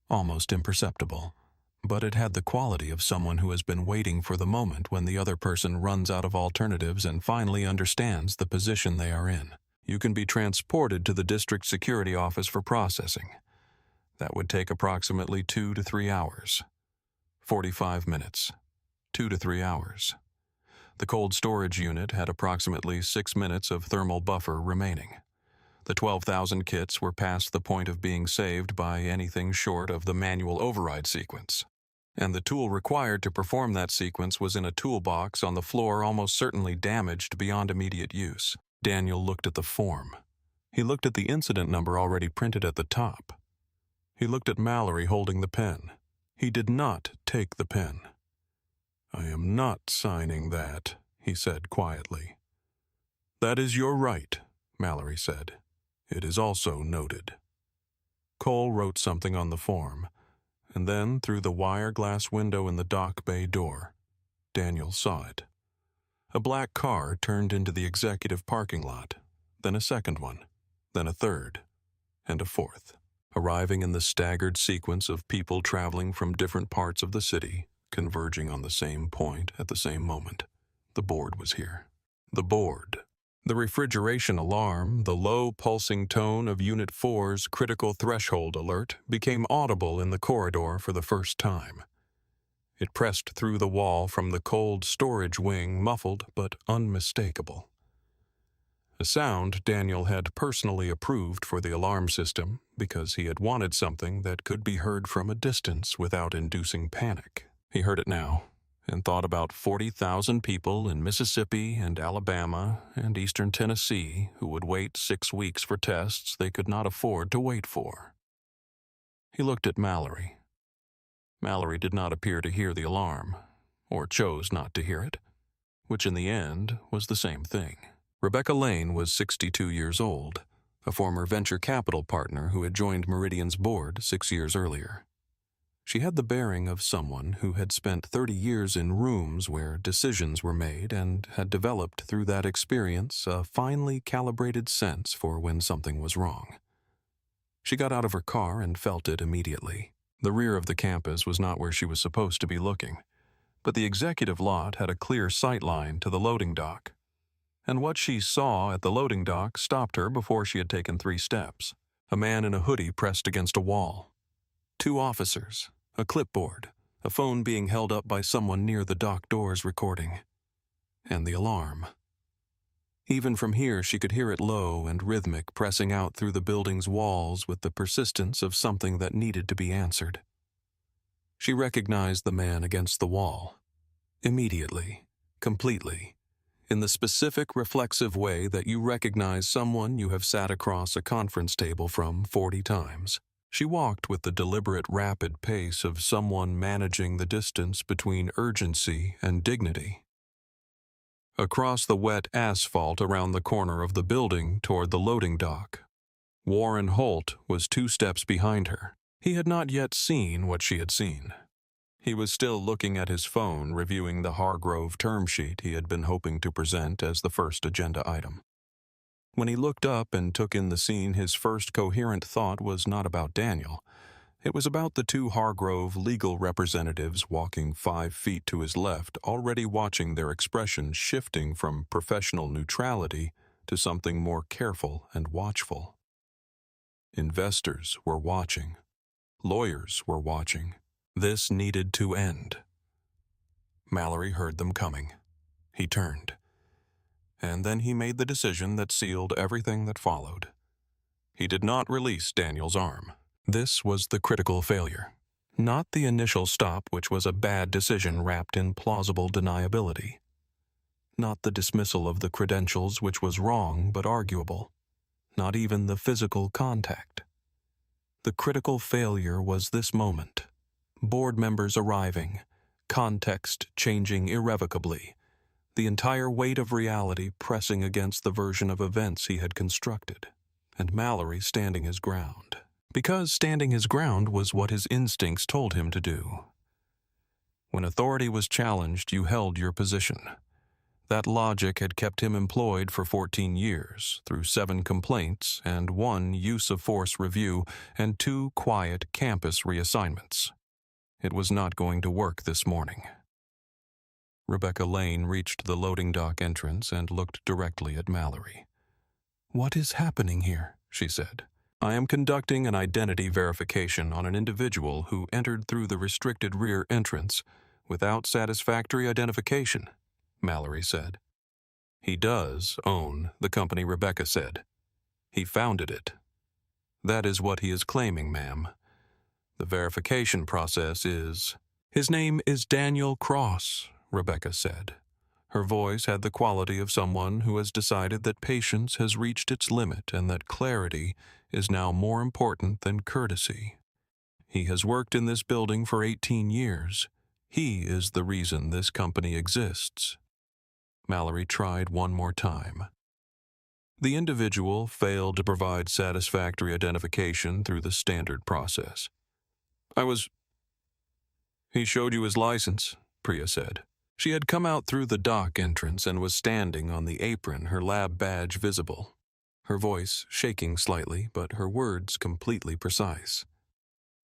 almost imperceptible, but it had the quality of someone who has been waiting for the moment when the other person runs out of alternatives and finally understands the position they are in. "You can be transported to the district security office for processing. That would take approximately 2 to 3 hours. 45 minutes. 2 to 3 hours. The cold storage unit had approximately 6 minutes of thermal buffer remaining. The 12,000 kits were past the point of being saved by anything short of the manual override sequence. And the tool required to perform that sequence was in a toolbox on the floor, almost certainly damaged beyond immediate use." Daniel looked at the form. He looked at the incident number already printed at the top. He looked at Mallory holding the pen. He did not take the pen. "I am not signing that," he said quietly. "That is your right," Mallory said. "It is also noted." Cole wrote something on the form, and then through the wire glass window in the dock bay door, Daniel saw it. A black car turned into the executive parking lot, then a second one, then a third, and a fourth. Arriving in the staggered sequence of people traveling from different parts of the city, converging on the same point at the same moment. The board was here. The board. The refrigeration alarm, the low pulsing tone of Unit 4's critical threshold alert, became audible in the corridor for the first time. It pressed through the wall from the cold storage wing, muffled but unmistakable. A sound Daniel had personally approved for the alarm system because he had wanted something that could be heard from a distance without inducing panic. He heard it now, and thought about 40,000 people in Mississippi and Alabama and eastern Tennessee who would wait 6 weeks for tests they could not afford to wait for. He looked at Mallory. Mallory did not appear to hear the alarm, or chose not to hear it, which in the end was the same thing. Rebecca Lane was 62 years old, a former venture capital partner who had joined Meridian's board 6 years earlier. She had the bearing of someone who had spent 30 years in rooms where decisions were made and had developed through that experience a finely calibrated sense for when something was wrong. She got out of her car and felt it immediately. The rear of the campus was not where she was supposed to be looking, but the executive lot had a clear sight line to the loading dock. And what she saw at the loading dock stopped her before she had taken 3 steps. A man in a hoodie pressed against a wall. 2 officers, a clipboard, a phone being held up by someone near the dock doors recording, and the alarm. Even from here she could hear it low and rhythmic pressing out through the building's walls with the persistence of something that needed to be answered. She recognized the man against the wall. Immediately, completely, in the specific reflexive way that you recognize someone you have sat across a conference table from 40 times. She walked with the deliberate, rapid pace of someone managing the distance between urgency and dignity. Across the wet asphalt around the corner of the building toward the loading dock, Warren Holt was 2 steps behind her. He had not yet seen what she had seen. He was still looking at his phone, reviewing the Hargrove term sheet he had been hoping to present as the first agenda item. When he looked up and took in the scene, his first coherent thought was not about Daniel. It was about the 2 Hargrove legal representatives walking 5 feet to his left, already watching their expressions shifting from professional neutrality to something more careful and watchful. Investors were watching. Lawyers were watching. This needed to end. Mallory heard them coming. He turned. And then he made the decision that sealed everything that followed. He did not release Daniel's arm. This was the critical failure, not the initial stop, which was a bad decision wrapped in plausible deniability, not the dismissal of the credentials, which was wrong but arguable, not even the physical contact. The critical failure was this moment. Board members arriving, context changing irrevocably, the entire weight of reality pressing against the version of events he had constructed, and Mallory standing his ground. Because standing his ground was what his instincts told him to do. When authority was challenged, you held your position. That logic had kept him employed for 14 years, through 7 complaints and 1 use-of-force review and 2 quiet campus reassignments. It was not going to work this morning. Rebecca Lane reached the loading dock entrance and looked directly at Mallory. "What is happening here?" she said. "I am conducting an identity verification on an individual who entered through the restricted rear entrance without satisfactory identification," Mallory said. "He does own the company," Rebecca said. "He founded it. That is what he is claiming, ma'am. The verification process is—" "His name is Daniel Cross," Rebecca said. Her voice had the quality of someone who has decided that patience has reached its limit and that clarity is now more important than courtesy. "He has worked in this building for 18 years. He is the reason this company exists." Mallory tried one more time. The individual failed to provide satisfactory identification through the standard process. "He showed you his license," Priya said. She had come out through the dock entrance and was standing on the apron, her lab badge visible. Her voice shaking slightly, but her words completely precise.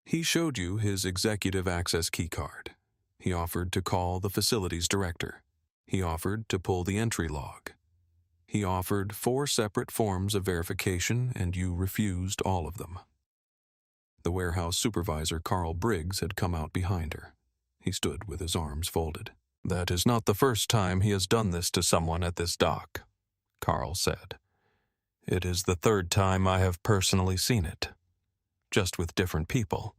"He showed you his executive access keycard. He offered to call the facilities director. He offered to pull the entry log. He offered 4 separate forms of verification, and you refused all of them." The warehouse supervisor, Carl Briggs, had come out behind her. He stood with his arms folded. "That is not the first time he has done this to someone at this dock," Carl said. "It is the 3rd time I have personally seen it, just with different people."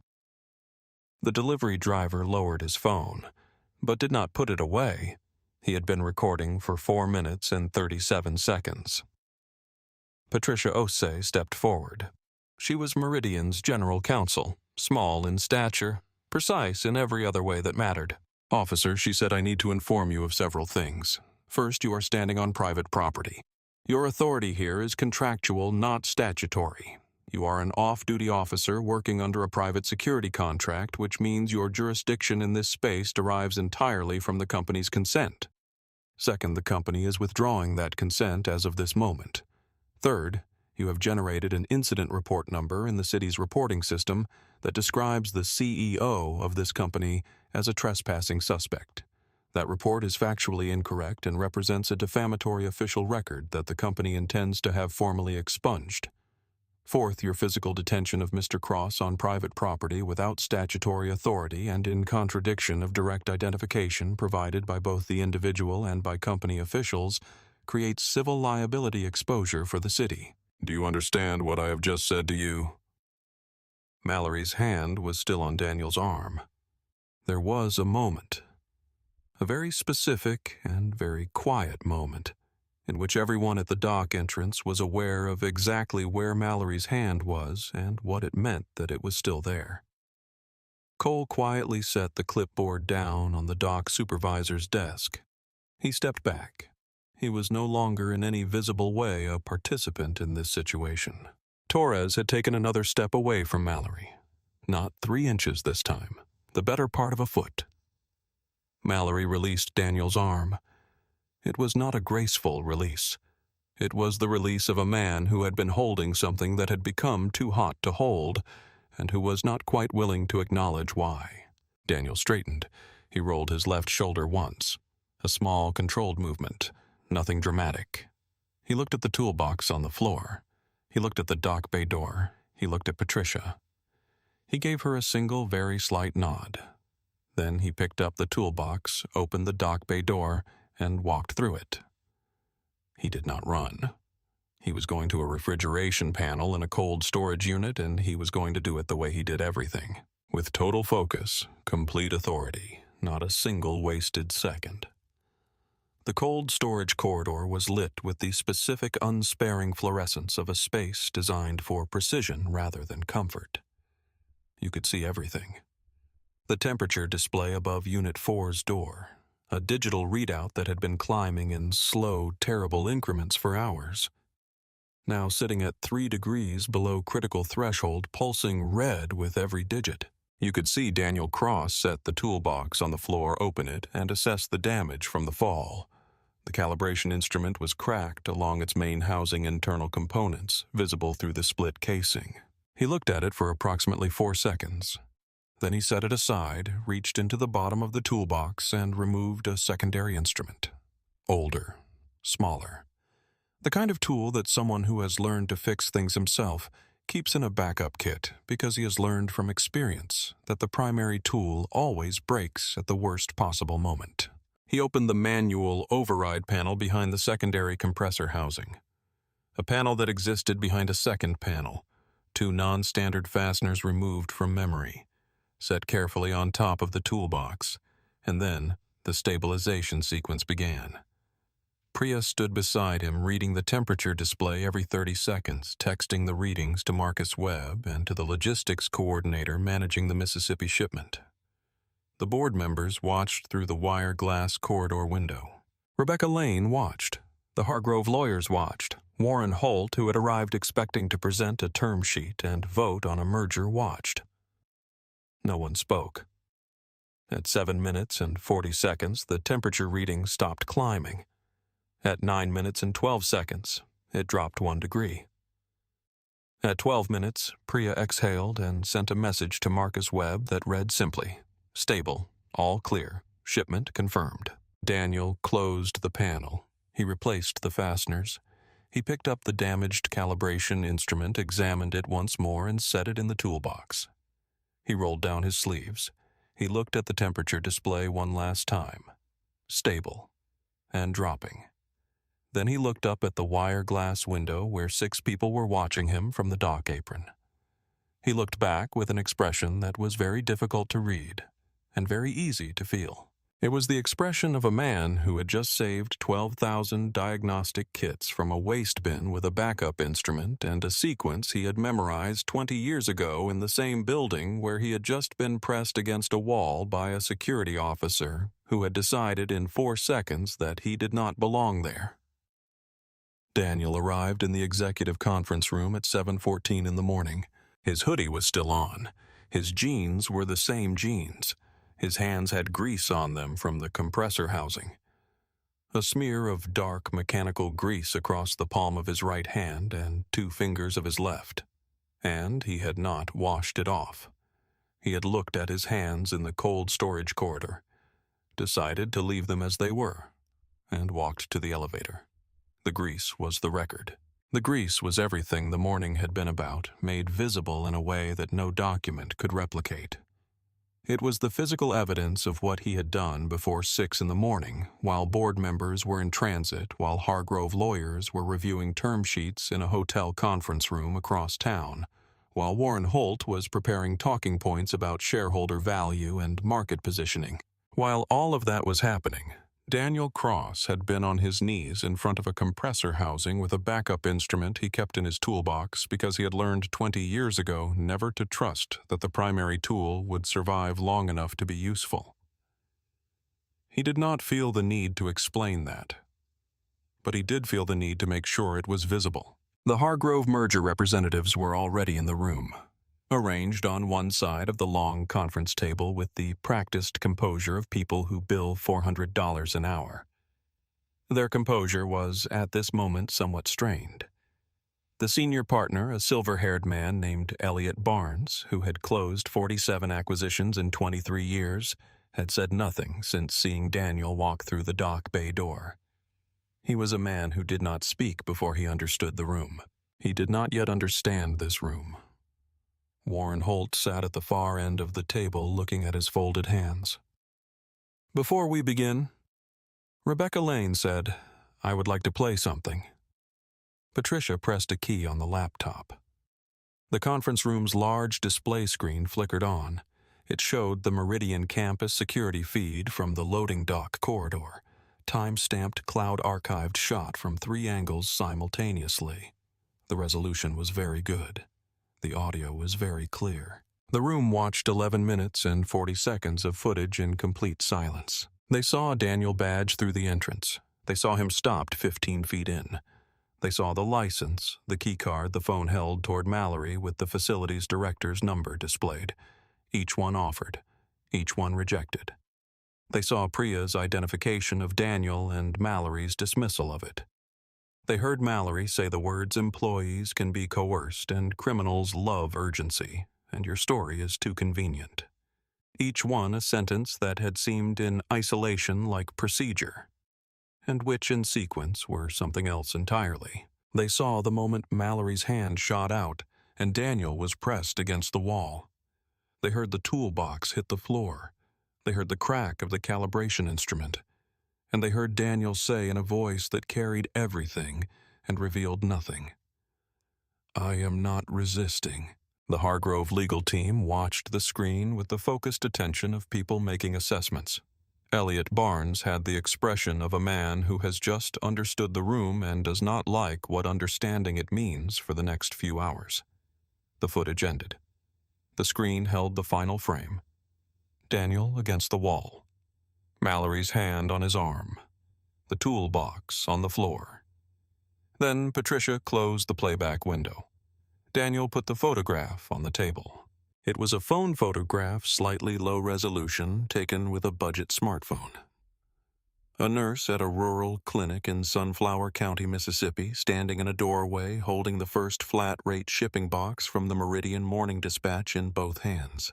The delivery driver lowered his phone. but did not put it away. He had been recording for 4 minutes and 37 seconds. Patricia Osei stepped forward. She was Meridian's general counsel, small in stature, precise in every other way that mattered. "Officer," she said, "I need to inform you of several things. First, you are standing on private property. Your authority here is contractual, not statutory. You are an off-duty officer working under a private security contract, which means your jurisdiction in this space derives entirely from the company's consent. Second, the company is withdrawing that consent as of this moment. Third, you have generated an incident report number in the city's reporting system that describes the CEO of this company as a trespassing suspect. That report is factually incorrect and represents a defamatory official record that the company intends to have formally expunged. Fourth, your physical detention of Mr. Cross on private property without statutory authority and in contradiction of direct identification provided by both the individual and by company officials creates civil liability exposure for the city. Do you understand what I have just said to you?" Mallory's hand was still on Daniel's arm. There was a moment, a very specific and very quiet moment, in which everyone at the dock entrance was aware of exactly where Mallory's hand was and what it meant that it was still there. Cole quietly set the clipboard down on the dock supervisor's desk. He stepped back. He was no longer in any visible way a participant in this situation. Torres had taken another step away from Mallory. Not 3 inches this time, the better part of a foot. Mallory released Daniel's arm. It was not a graceful release. It was the release of a man who had been holding something that had become too hot to hold, and who was not quite willing to acknowledge why. Daniel straightened. He rolled his left shoulder once. A small, controlled movement. Nothing dramatic. He looked at the toolbox on the floor. He looked at the dock bay door. He looked at Patricia. He gave her a single, very slight nod. Then he picked up the toolbox, opened the dock bay door, and walked through it. He did not run. He was going to a refrigeration panel in a cold storage unit, and he was going to do it the way he did everything. With total focus, complete authority, not a single wasted second. The cold storage corridor was lit with the specific unsparing fluorescence of a space designed for precision rather than comfort. You could see everything. The temperature display above Unit 4's door, a digital readout that had been climbing in slow, terrible increments for hours. Now sitting at 3 degrees below critical threshold, pulsing red with every digit. You could see Daniel Cross set the toolbox on the floor, open it, and assess the damage from the fall. The calibration instrument was cracked along its main housing internal components, visible through the split casing. He looked at it for approximately 4 seconds. Then he set it aside, reached into the bottom of the toolbox, and removed a secondary instrument. Older, smaller. The kind of tool that someone who has learned to fix things himself keeps in a backup kit because he has learned from experience that the primary tool always breaks at the worst possible moment. He opened the manual override panel behind the secondary compressor housing. A panel that existed behind a second panel, 2 non-standard fasteners removed from memory, set carefully on top of the toolbox, and then the stabilization sequence began. Priya stood beside him, reading the temperature display every 30 seconds, texting the readings to Marcus Webb and to the logistics coordinator managing the Mississippi shipment. The board members watched through the wire glass corridor window. Rebecca Lane watched. The Hargrove lawyers watched. Warren Holt, who had arrived expecting to present a term sheet and vote on a merger, watched. No one spoke. At 7 minutes and 40 seconds, the temperature reading stopped climbing. At 9 minutes and 12 seconds, it dropped 1 degree. At 12 minutes, Priya exhaled and sent a message to Marcus Webb that read simply, "Stable, all clear, shipment confirmed." Daniel closed the panel. He replaced the fasteners. He picked up the damaged calibration instrument, examined it once more, and set it in the toolbox. He rolled down his sleeves. He looked at the temperature display one last time. Stable. And dropping. Then he looked up at the wire glass window where 6 people were watching him from the dock apron. He looked back with an expression that was very difficult to read and very easy to feel. It was the expression of a man who had just saved 12,000 diagnostic kits from a waste bin with a backup instrument and a sequence he had memorized 20 years ago in the same building where he had just been pressed against a wall by a security officer who had decided in 4 seconds that he did not belong there. Daniel arrived in the executive conference room at 7:14 in the morning. His hoodie was still on. His jeans were the same jeans. His hands had grease on them from the compressor housing. A smear of dark mechanical grease across the palm of his right hand and 2 fingers of his left. And he had not washed it off. He had looked at his hands in the cold storage corridor, decided to leave them as they were, and walked to the elevator. The grease was the record. The grease was everything the morning had been about, made visible in a way that no document could replicate. It was the physical evidence of what he had done before 6 in the morning, while board members were in transit, while Hargrove lawyers were reviewing term sheets in a hotel conference room across town, while Warren Holt was preparing talking points about shareholder value and market positioning. While all of that was happening, Daniel Cross had been on his knees in front of a compressor housing with a backup instrument he kept in his toolbox because he had learned 20 years ago never to trust that the primary tool would survive long enough to be useful. He did not feel the need to explain that, but he did feel the need to make sure it was visible. The Hargrove merger representatives were already in the room, arranged on one side of the long conference table with the practiced composure of people who bill $400 an hour. Their composure was, at this moment, somewhat strained. The senior partner, a silver-haired man named Elliot Barnes, who had closed 47 acquisitions in 23 years, had said nothing since seeing Daniel walk through the dock bay door. He was a man who did not speak before he understood the room. He did not yet understand this room. Warren Holt sat at the far end of the table looking at his folded hands. "Before we begin," Rebecca Lane said, "I would like to play something." Patricia pressed a key on the laptop. The conference room's large display screen flickered on. It showed the Meridian campus security feed from the loading dock corridor, time-stamped cloud-archived shot from 3 angles simultaneously. The resolution was very good. The audio was very clear. The room watched 11 minutes and 40 seconds of footage in complete silence. They saw Daniel badge through the entrance. They saw him stopped 15 feet in. They saw the license, the key card the phone held toward Mallory with the facility's director's number displayed. Each one offered, each one rejected. They saw Priya's identification of Daniel and Mallory's dismissal of it. They heard Mallory say the words employees can be coerced and criminals love urgency, and your story is too convenient. Each one a sentence that had seemed in isolation like procedure, and which in sequence were something else entirely. They saw the moment Mallory's hand shot out and Daniel was pressed against the wall. They heard the toolbox hit the floor. They heard the crack of the calibration instrument. And they heard Daniel say in a voice that carried everything and revealed nothing, "I am not resisting." The Hargrove legal team watched the screen with the focused attention of people making assessments. Elliot Barnes had the expression of a man who has just understood the room and does not like what understanding it means for the next few hours. The footage ended. The screen held the final frame. Daniel against the wall. Mallory's hand on his arm, the toolbox on the floor. Then Patricia closed the playback window. Daniel put the photograph on the table. It was a phone photograph, slightly low resolution, taken with a budget smartphone. A nurse at a rural clinic in Sunflower County, Mississippi, standing in a doorway holding the first flat-rate shipping box from the Meridian Morning Dispatch in both hands.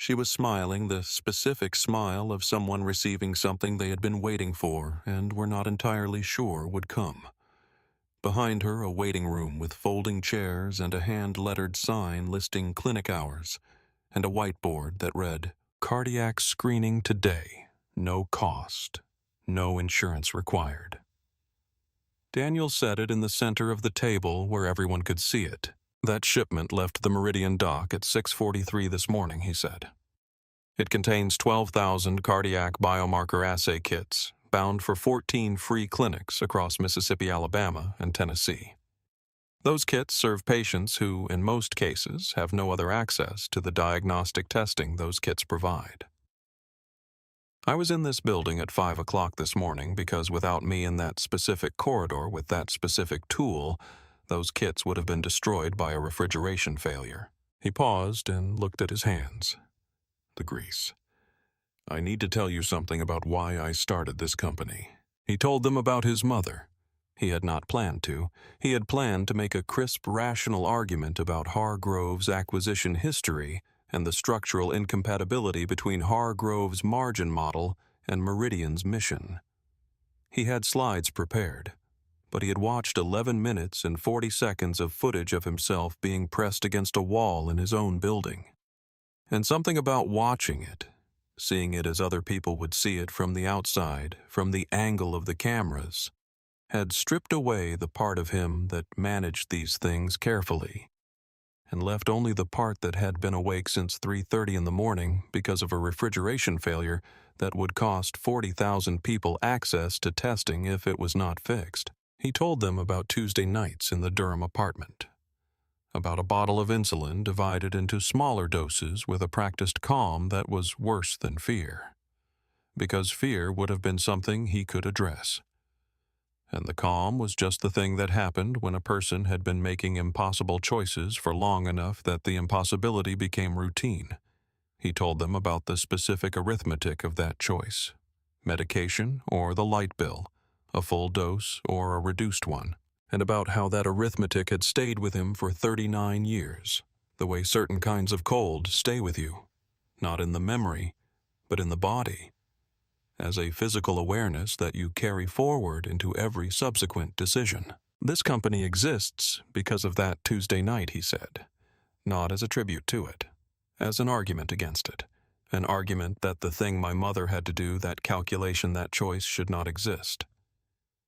She was smiling the specific smile of someone receiving something they had been waiting for and were not entirely sure would come. Behind her, a waiting room with folding chairs and a hand-lettered sign listing clinic hours, and a whiteboard that read, "Cardiac screening today. No cost. No insurance required." Daniel set it in the center of the table where everyone could see it. "That shipment left the Meridian dock at 6:43 this morning," he said. It contains 12,000 cardiac biomarker assay kits bound for 14 free clinics across Mississippi, Alabama, and Tennessee. Those kits serve patients who, in most cases, have no other access to the diagnostic testing those kits provide. I was in this building at 5 o'clock this morning because without me in that specific corridor with that specific tool, those kits would have been destroyed by a refrigeration failure. He paused and looked at his hands. The grease. I need to tell you something about why I started this company. He told them about his mother. He had not planned to. He had planned to make a crisp, rational argument about Hargrove's acquisition history and the structural incompatibility between Hargrove's margin model and Meridian's mission. He had slides prepared, but he had watched 11 minutes and 40 seconds of footage of himself being pressed against a wall in his own building. And something about watching it, seeing it as other people would see it from the outside, from the angle of the cameras, had stripped away the part of him that managed these things carefully, and left only the part that had been awake since 3:30 in the morning because of a refrigeration failure that would cost 40,000 people access to testing if it was not fixed. He told them about Tuesday nights in the Durham apartment, about a bottle of insulin divided into smaller doses with a practiced calm that was worse than fear, because fear would have been something he could address. And the calm was just the thing that happened when a person had been making impossible choices for long enough that the impossibility became routine. He told them about the specific arithmetic of that choice: medication or the light bill, a full dose or a reduced one, and about how that arithmetic had stayed with him for 39 years, the way certain kinds of cold stay with you, not in the memory, but in the body, as a physical awareness that you carry forward into every subsequent decision. This company exists because of that Tuesday night, he said, not as a tribute to it, as an argument against it, an argument that the thing my mother had to do, that calculation, that choice, should not exist,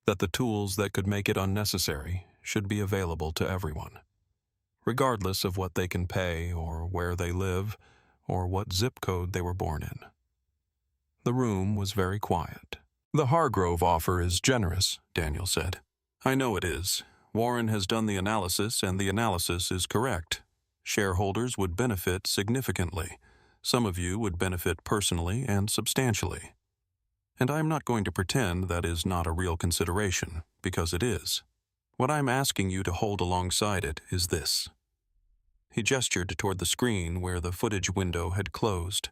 that the tools that could make it unnecessary should be available to everyone, regardless of what they can pay or where they live or what zip code they were born in. The room was very quiet. The Hargrove offer is generous, Daniel said. I know it is. Warren has done the analysis, and the analysis is correct. Shareholders would benefit significantly. Some of you would benefit personally and substantially. And I am not going to pretend that is not a real consideration, because it is. What I'm asking you to hold alongside it is this. He gestured toward the screen where the footage window had closed,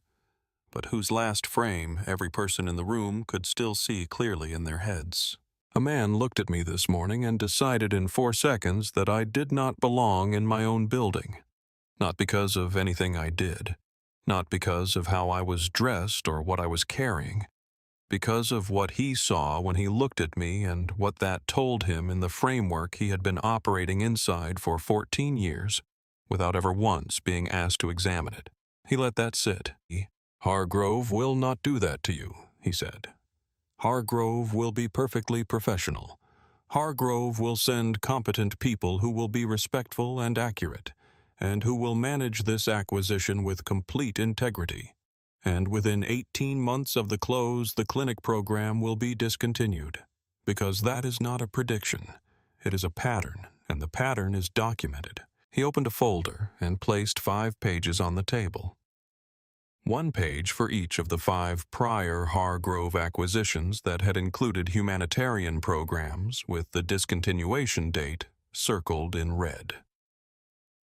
but whose last frame every person in the room could still see clearly in their heads. A man looked at me this morning and decided in 4 seconds that I did not belong in my own building. Not because of anything I did, not because of how I was dressed or what I was carrying, because of what he saw when he looked at me and what that told him in the framework he had been operating inside for 14 years without ever once being asked to examine it. He let that sit. Hargrove will not do that to you, he said. Hargrove will be perfectly professional. Hargrove will send competent people who will be respectful and accurate, and who will manage this acquisition with complete integrity. And within 18 months of the close, the clinic program will be discontinued, because that is not a prediction. It is a pattern, and the pattern is documented. He opened a folder and placed 5 pages on the table. 1 page for each of the 5 prior Hargrove acquisitions that had included humanitarian programs with the discontinuation date circled in red.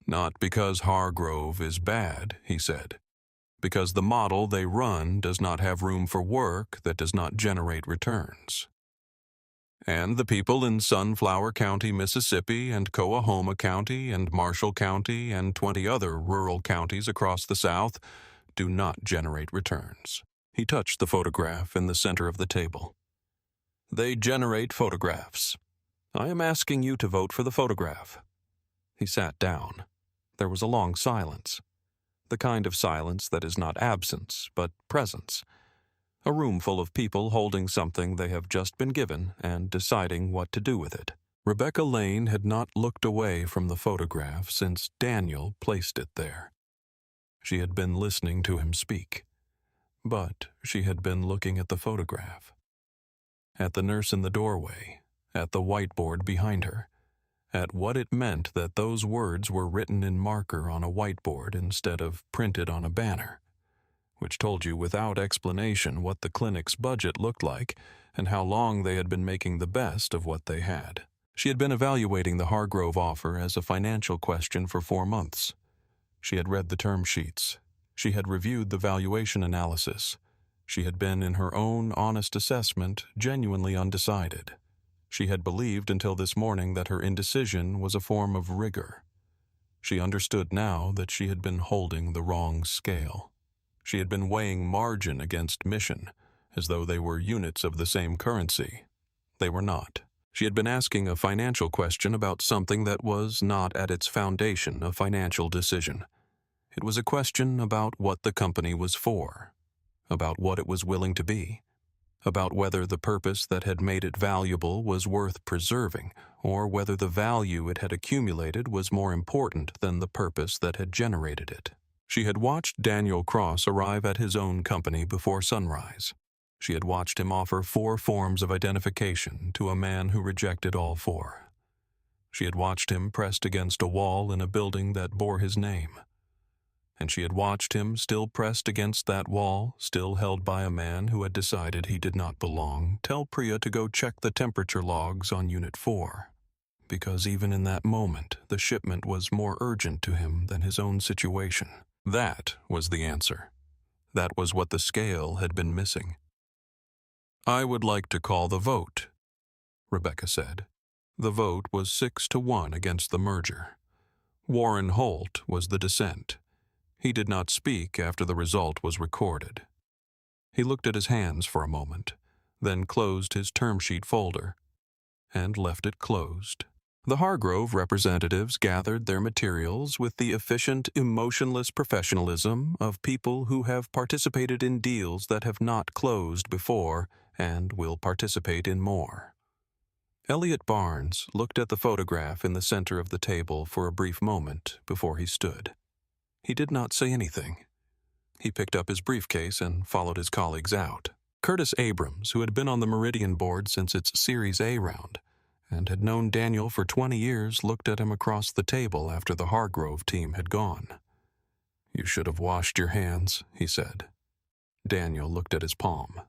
Not because Hargrove is bad, he said, because the model they run does not have room for work that does not generate returns. And the people in Sunflower County, Mississippi, and Coahoma County, and Marshall County, and 20 other rural counties across the South do not generate returns. He touched the photograph in the center of the table. They generate photographs. I am asking you to vote for the photograph. He sat down. There was a long silence. The kind of silence that is not absence, but presence. A room full of people holding something they have just been given and deciding what to do with it. Rebecca Lane had not looked away from the photograph since Daniel placed it there. She had been listening to him speak. But she had been looking at the photograph, at the nurse in the doorway, at the whiteboard behind her, at what it meant that those words were written in marker on a whiteboard instead of printed on a banner, which told you without explanation what the clinic's budget looked like and how long they had been making the best of what they had. She had been evaluating the Hargrove offer as a financial question for 4 months. She had read the term sheets. She had reviewed the valuation analysis. She had been, in her own honest assessment, genuinely undecided. She had believed until this morning that her indecision was a form of rigor. She understood now that she had been holding the wrong scale. She had been weighing margin against mission, as though they were units of the same currency. They were not. She had been asking a financial question about something that was not at its foundation a financial decision. It was a question about what the company was for, about what it was willing to be, about whether the purpose that had made it valuable was worth preserving, or whether the value it had accumulated was more important than the purpose that had generated it. She had watched Daniel Cross arrive at his own company before sunrise. She had watched him offer 4 forms of identification to a man who rejected all 4. She had watched him pressed against a wall in a building that bore his name. And she had watched him still pressed against that wall, still held by a man who had decided he did not belong, tell Priya to go check the temperature logs on Unit 4. Because even in that moment, the shipment was more urgent to him than his own situation. That was the answer. That was what the scale had been missing. "I would like to call the vote," Rebecca said. The vote was 6-1 against the merger. Warren Holt was the dissent. He did not speak after the result was recorded. He looked at his hands for a moment, then closed his term sheet folder, and left it closed. The Hargrove representatives gathered their materials with the efficient, emotionless professionalism of people who have participated in deals that have not closed before and will participate in more. Elliot Barnes looked at the photograph in the center of the table for a brief moment before he stood. He did not say anything. He picked up his briefcase and followed his colleagues out. Curtis Abrams, who had been on the Meridian board since its Series A round, and had known Daniel for 20 years, looked at him across the table after the Hargrove team had gone. "You should have washed your hands," he said. Daniel looked at his palm.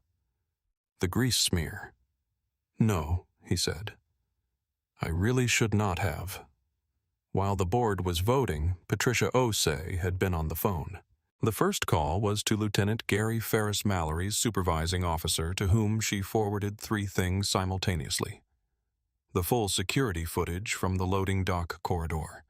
"The grease smear." "No," he said. "I really should not have." While the board was voting, Patricia Osei had been on the phone. The first call was to Lieutenant Gary Ferris Mallory's supervising officer, to whom she forwarded 3 things simultaneously: the full security footage from the loading dock corridor,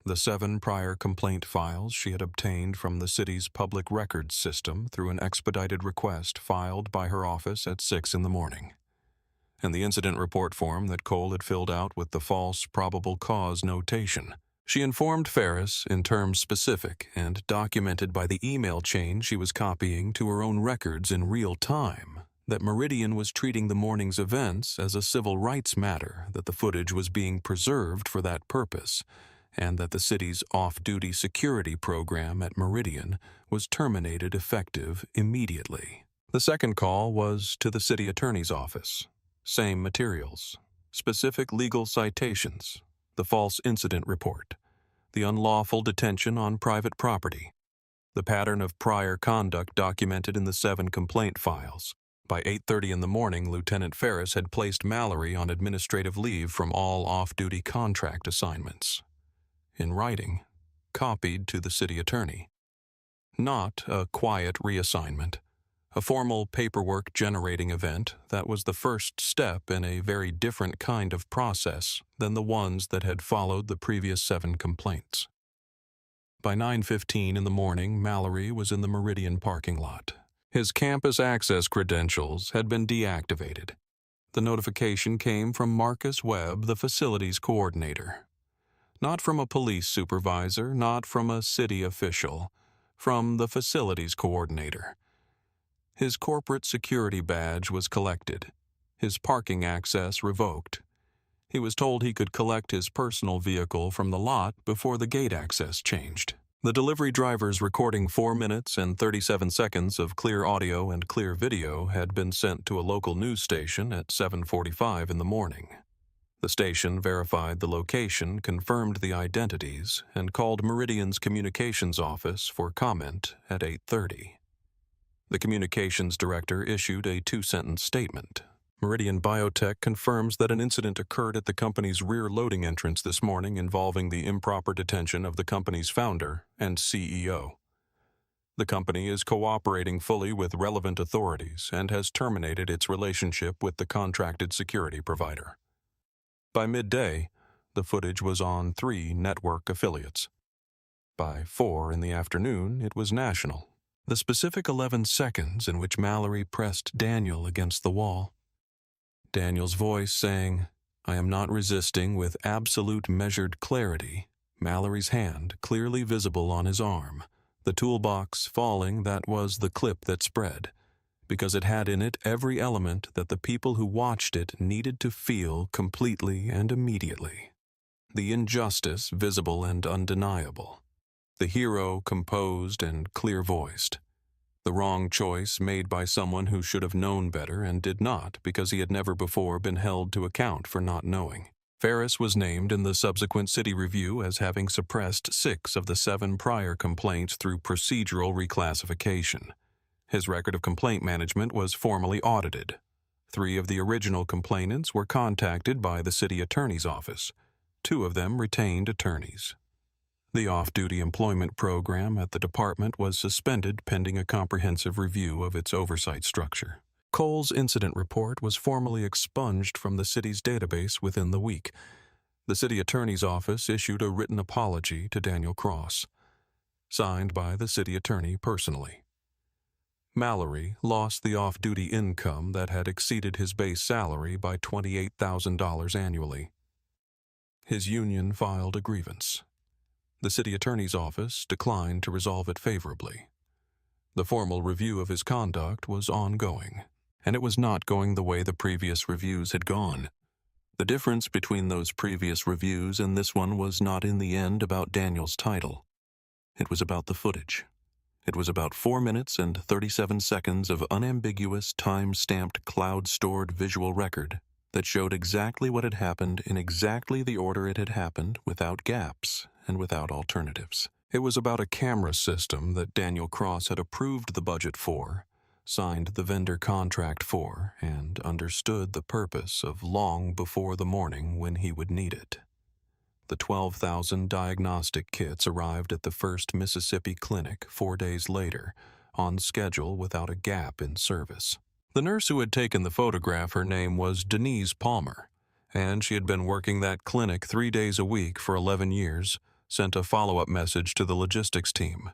the 7 prior complaint files she had obtained from the city's public records system through an expedited request filed by her office at 6 in the morning, and the incident report form that Cole had filled out with the false probable cause notation. She informed Ferris in terms specific and documented by the email chain she was copying to her own records in real time that Meridian was treating the morning's events as a civil rights matter, that the footage was being preserved for that purpose, and that the city's off-duty security program at Meridian was terminated effective immediately. The second call was to the city attorney's office. Same materials, specific legal citations, the false incident report, the unlawful detention on private property, the pattern of prior conduct documented in the 7 complaint files. By 8:30 in the morning, Lieutenant Ferris had placed Mallory on administrative leave from all off-duty contract assignments. In writing, copied to the city attorney. Not a quiet reassignment, a formal paperwork-generating event that was the first step in a very different kind of process than the ones that had followed the previous 7 complaints. By 9:15 in the morning, Mallory was in the Meridian parking lot. His campus access credentials had been deactivated. The notification came from Marcus Webb, the facilities coordinator. Not from a police supervisor, not from a city official, from the facilities coordinator. His corporate security badge was collected, his parking access revoked. He was told he could collect his personal vehicle from the lot before the gate access changed. The delivery driver's recording 4 minutes and 37 seconds of clear audio and clear video had been sent to a local news station at 7:45 in the morning. The station verified the location, confirmed the identities, and called Meridian's communications office for comment at 8:30. The communications director issued a 2-sentence statement. Meridian Biotech confirms that an incident occurred at the company's rear loading entrance this morning involving the improper detention of the company's founder and CEO. The company is cooperating fully with relevant authorities and has terminated its relationship with the contracted security provider. By midday, the footage was on 3 network affiliates. By 4 in the afternoon, it was national. The specific 11 seconds in which Mallory pressed Daniel against the wall. Daniel's voice saying, "I am not resisting," with absolute measured clarity, Mallory's hand clearly visible on his arm, the toolbox falling. That was the clip that spread, because it had in it every element that the people who watched it needed to feel completely and immediately. The injustice visible and undeniable. The hero composed and clear-voiced. The wrong choice made by someone who should have known better and did not because he had never before been held to account for not knowing. Ferris was named in the subsequent city review as having suppressed 6 of the 7 prior complaints through procedural reclassification. His record of complaint management was formally audited. 3 of the original complainants were contacted by the city attorney's office. 2 of them retained attorneys. The off-duty employment program at the department was suspended pending a comprehensive review of its oversight structure. Cole's incident report was formally expunged from the city's database within the week. The city attorney's office issued a written apology to Daniel Cross, signed by the city attorney personally. Mallory lost the off-duty income that had exceeded his base salary by $28,000 annually. His union filed a grievance. The city attorney's office declined to resolve it favorably. The formal review of his conduct was ongoing, and it was not going the way the previous reviews had gone. The difference between those previous reviews and this one was not in the end about Daniel's title. It was about the footage. It was about 4 minutes and 37 seconds of unambiguous, time-stamped, cloud-stored visual record that showed exactly what had happened in exactly the order it had happened, without gaps and without alternatives. It was about a camera system that Daniel Cross had approved the budget for, signed the vendor contract for, and understood the purpose of long before the morning when he would need it. The 12,000 diagnostic kits arrived at the First Mississippi Clinic 4 days later, on schedule without a gap in service. The nurse who had taken the photograph, her name was Denise Palmer, and she had been working that clinic 3 days a week for 11 years, sent a follow-up message to the logistics team.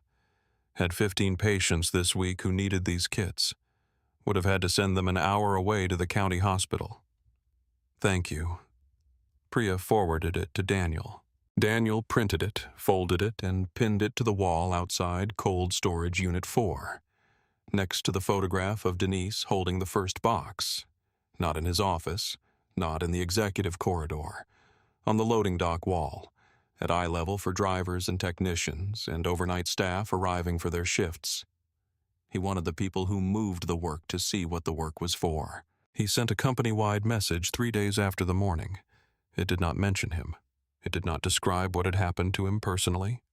Had 15 patients this week who needed these kits. Would have had to send them an hour away to the county hospital. Thank you. Priya forwarded it to Daniel. Daniel printed it, folded it, and pinned it to the wall outside Cold Storage Unit 4, next to the photograph of Denise holding the first box. Not in his office, not in the executive corridor, on the loading dock wall, at eye level for drivers and technicians and overnight staff arriving for their shifts. He wanted the people who moved the work to see what the work was for. He sent a company-wide message 3 days after the morning. It did not mention him. It did not describe what had happened to him personally.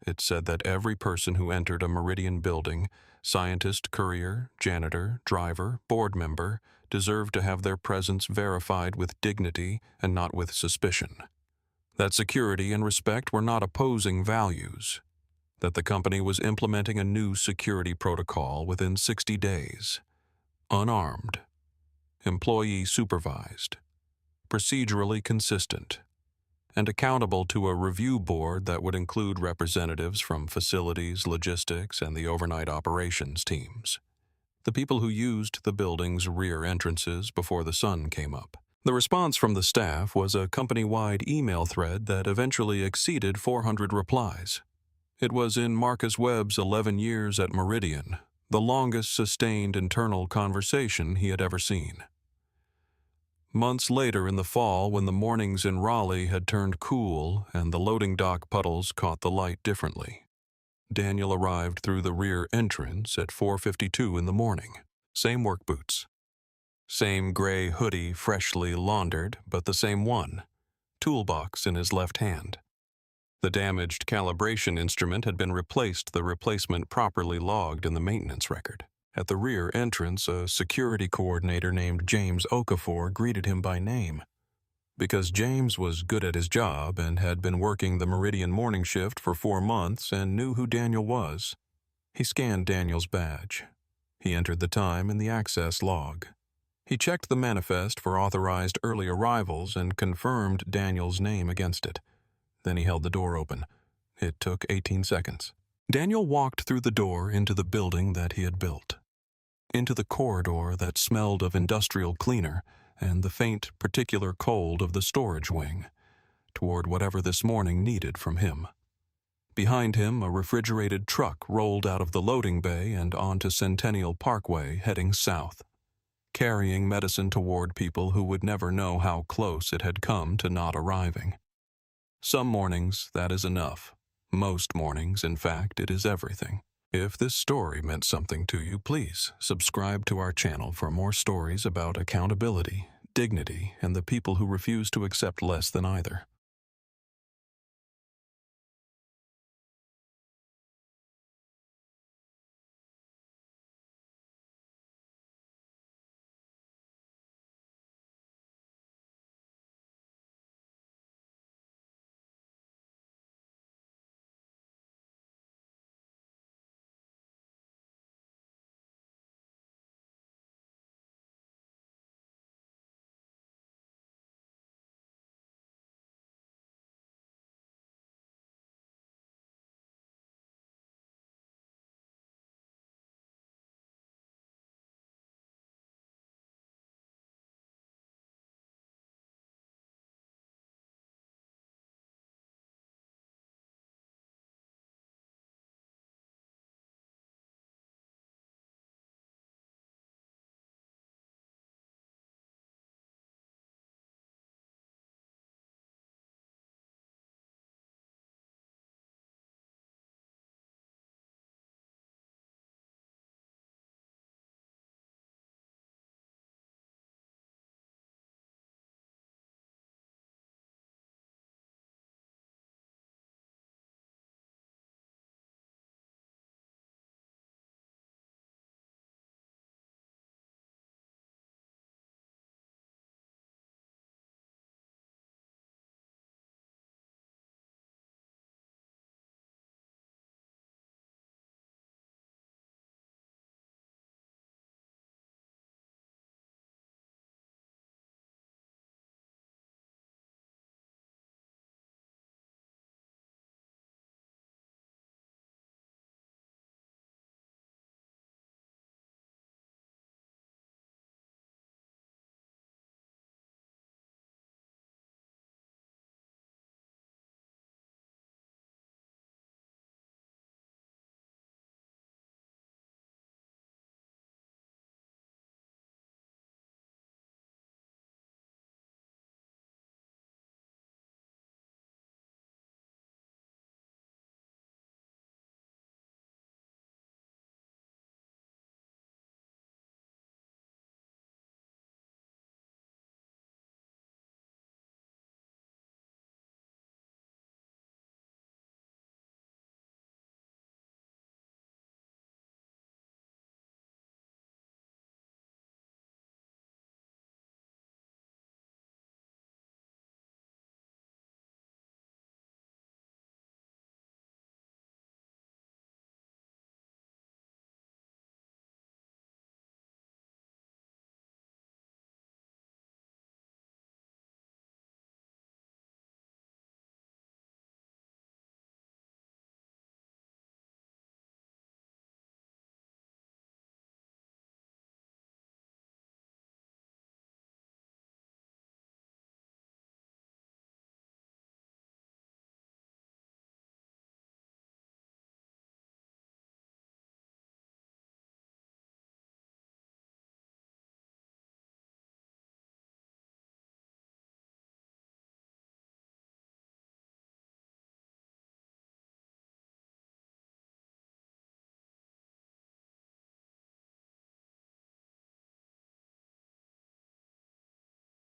It said that every person who entered a Meridian building, scientist, courier, janitor, driver, board member, deserved to have their presence verified with dignity and not with suspicion. That security and respect were not opposing values. That the company was implementing a new security protocol within 60 days. Unarmed. Employee supervised. Procedurally consistent. And accountable to a review board that would include representatives from facilities, logistics, and the overnight operations teams. The people who used the building's rear entrances before the sun came up. The response from the staff was a company-wide email thread that eventually exceeded 400 replies. It was in Marcus Webb's 11 years at Meridian, the longest sustained internal conversation he had ever seen. Months later in the fall, when the mornings in Raleigh had turned cool and the loading dock puddles caught the light differently, Daniel arrived through the rear entrance at 4:52 in the morning. Same work boots. Same gray hoodie freshly laundered, but the same one. Toolbox in his left hand. The damaged calibration instrument had been replaced, the replacement properly logged in the maintenance record. At the rear entrance, a security coordinator named James Okafor greeted him by name. Because James was good at his job and had been working the Meridian morning shift for 4 months and knew who Daniel was, he scanned Daniel's badge. He entered the time in the access log. He checked the manifest for authorized early arrivals and confirmed Daniel's name against it. Then he held the door open. It took 18 seconds. Daniel walked through the door into the building that he had built. Into the corridor that smelled of industrial cleaner and the faint, particular cold of the storage wing, toward whatever this morning needed from him. Behind him, a refrigerated truck rolled out of the loading bay and onto Centennial Parkway, heading south, carrying medicine toward people who would never know how close it had come to not arriving. Some mornings, that is enough. Most mornings, in fact, it is everything. If this story meant something to you, please subscribe to our channel for more stories about accountability, dignity, and the people who refuse to accept less than either.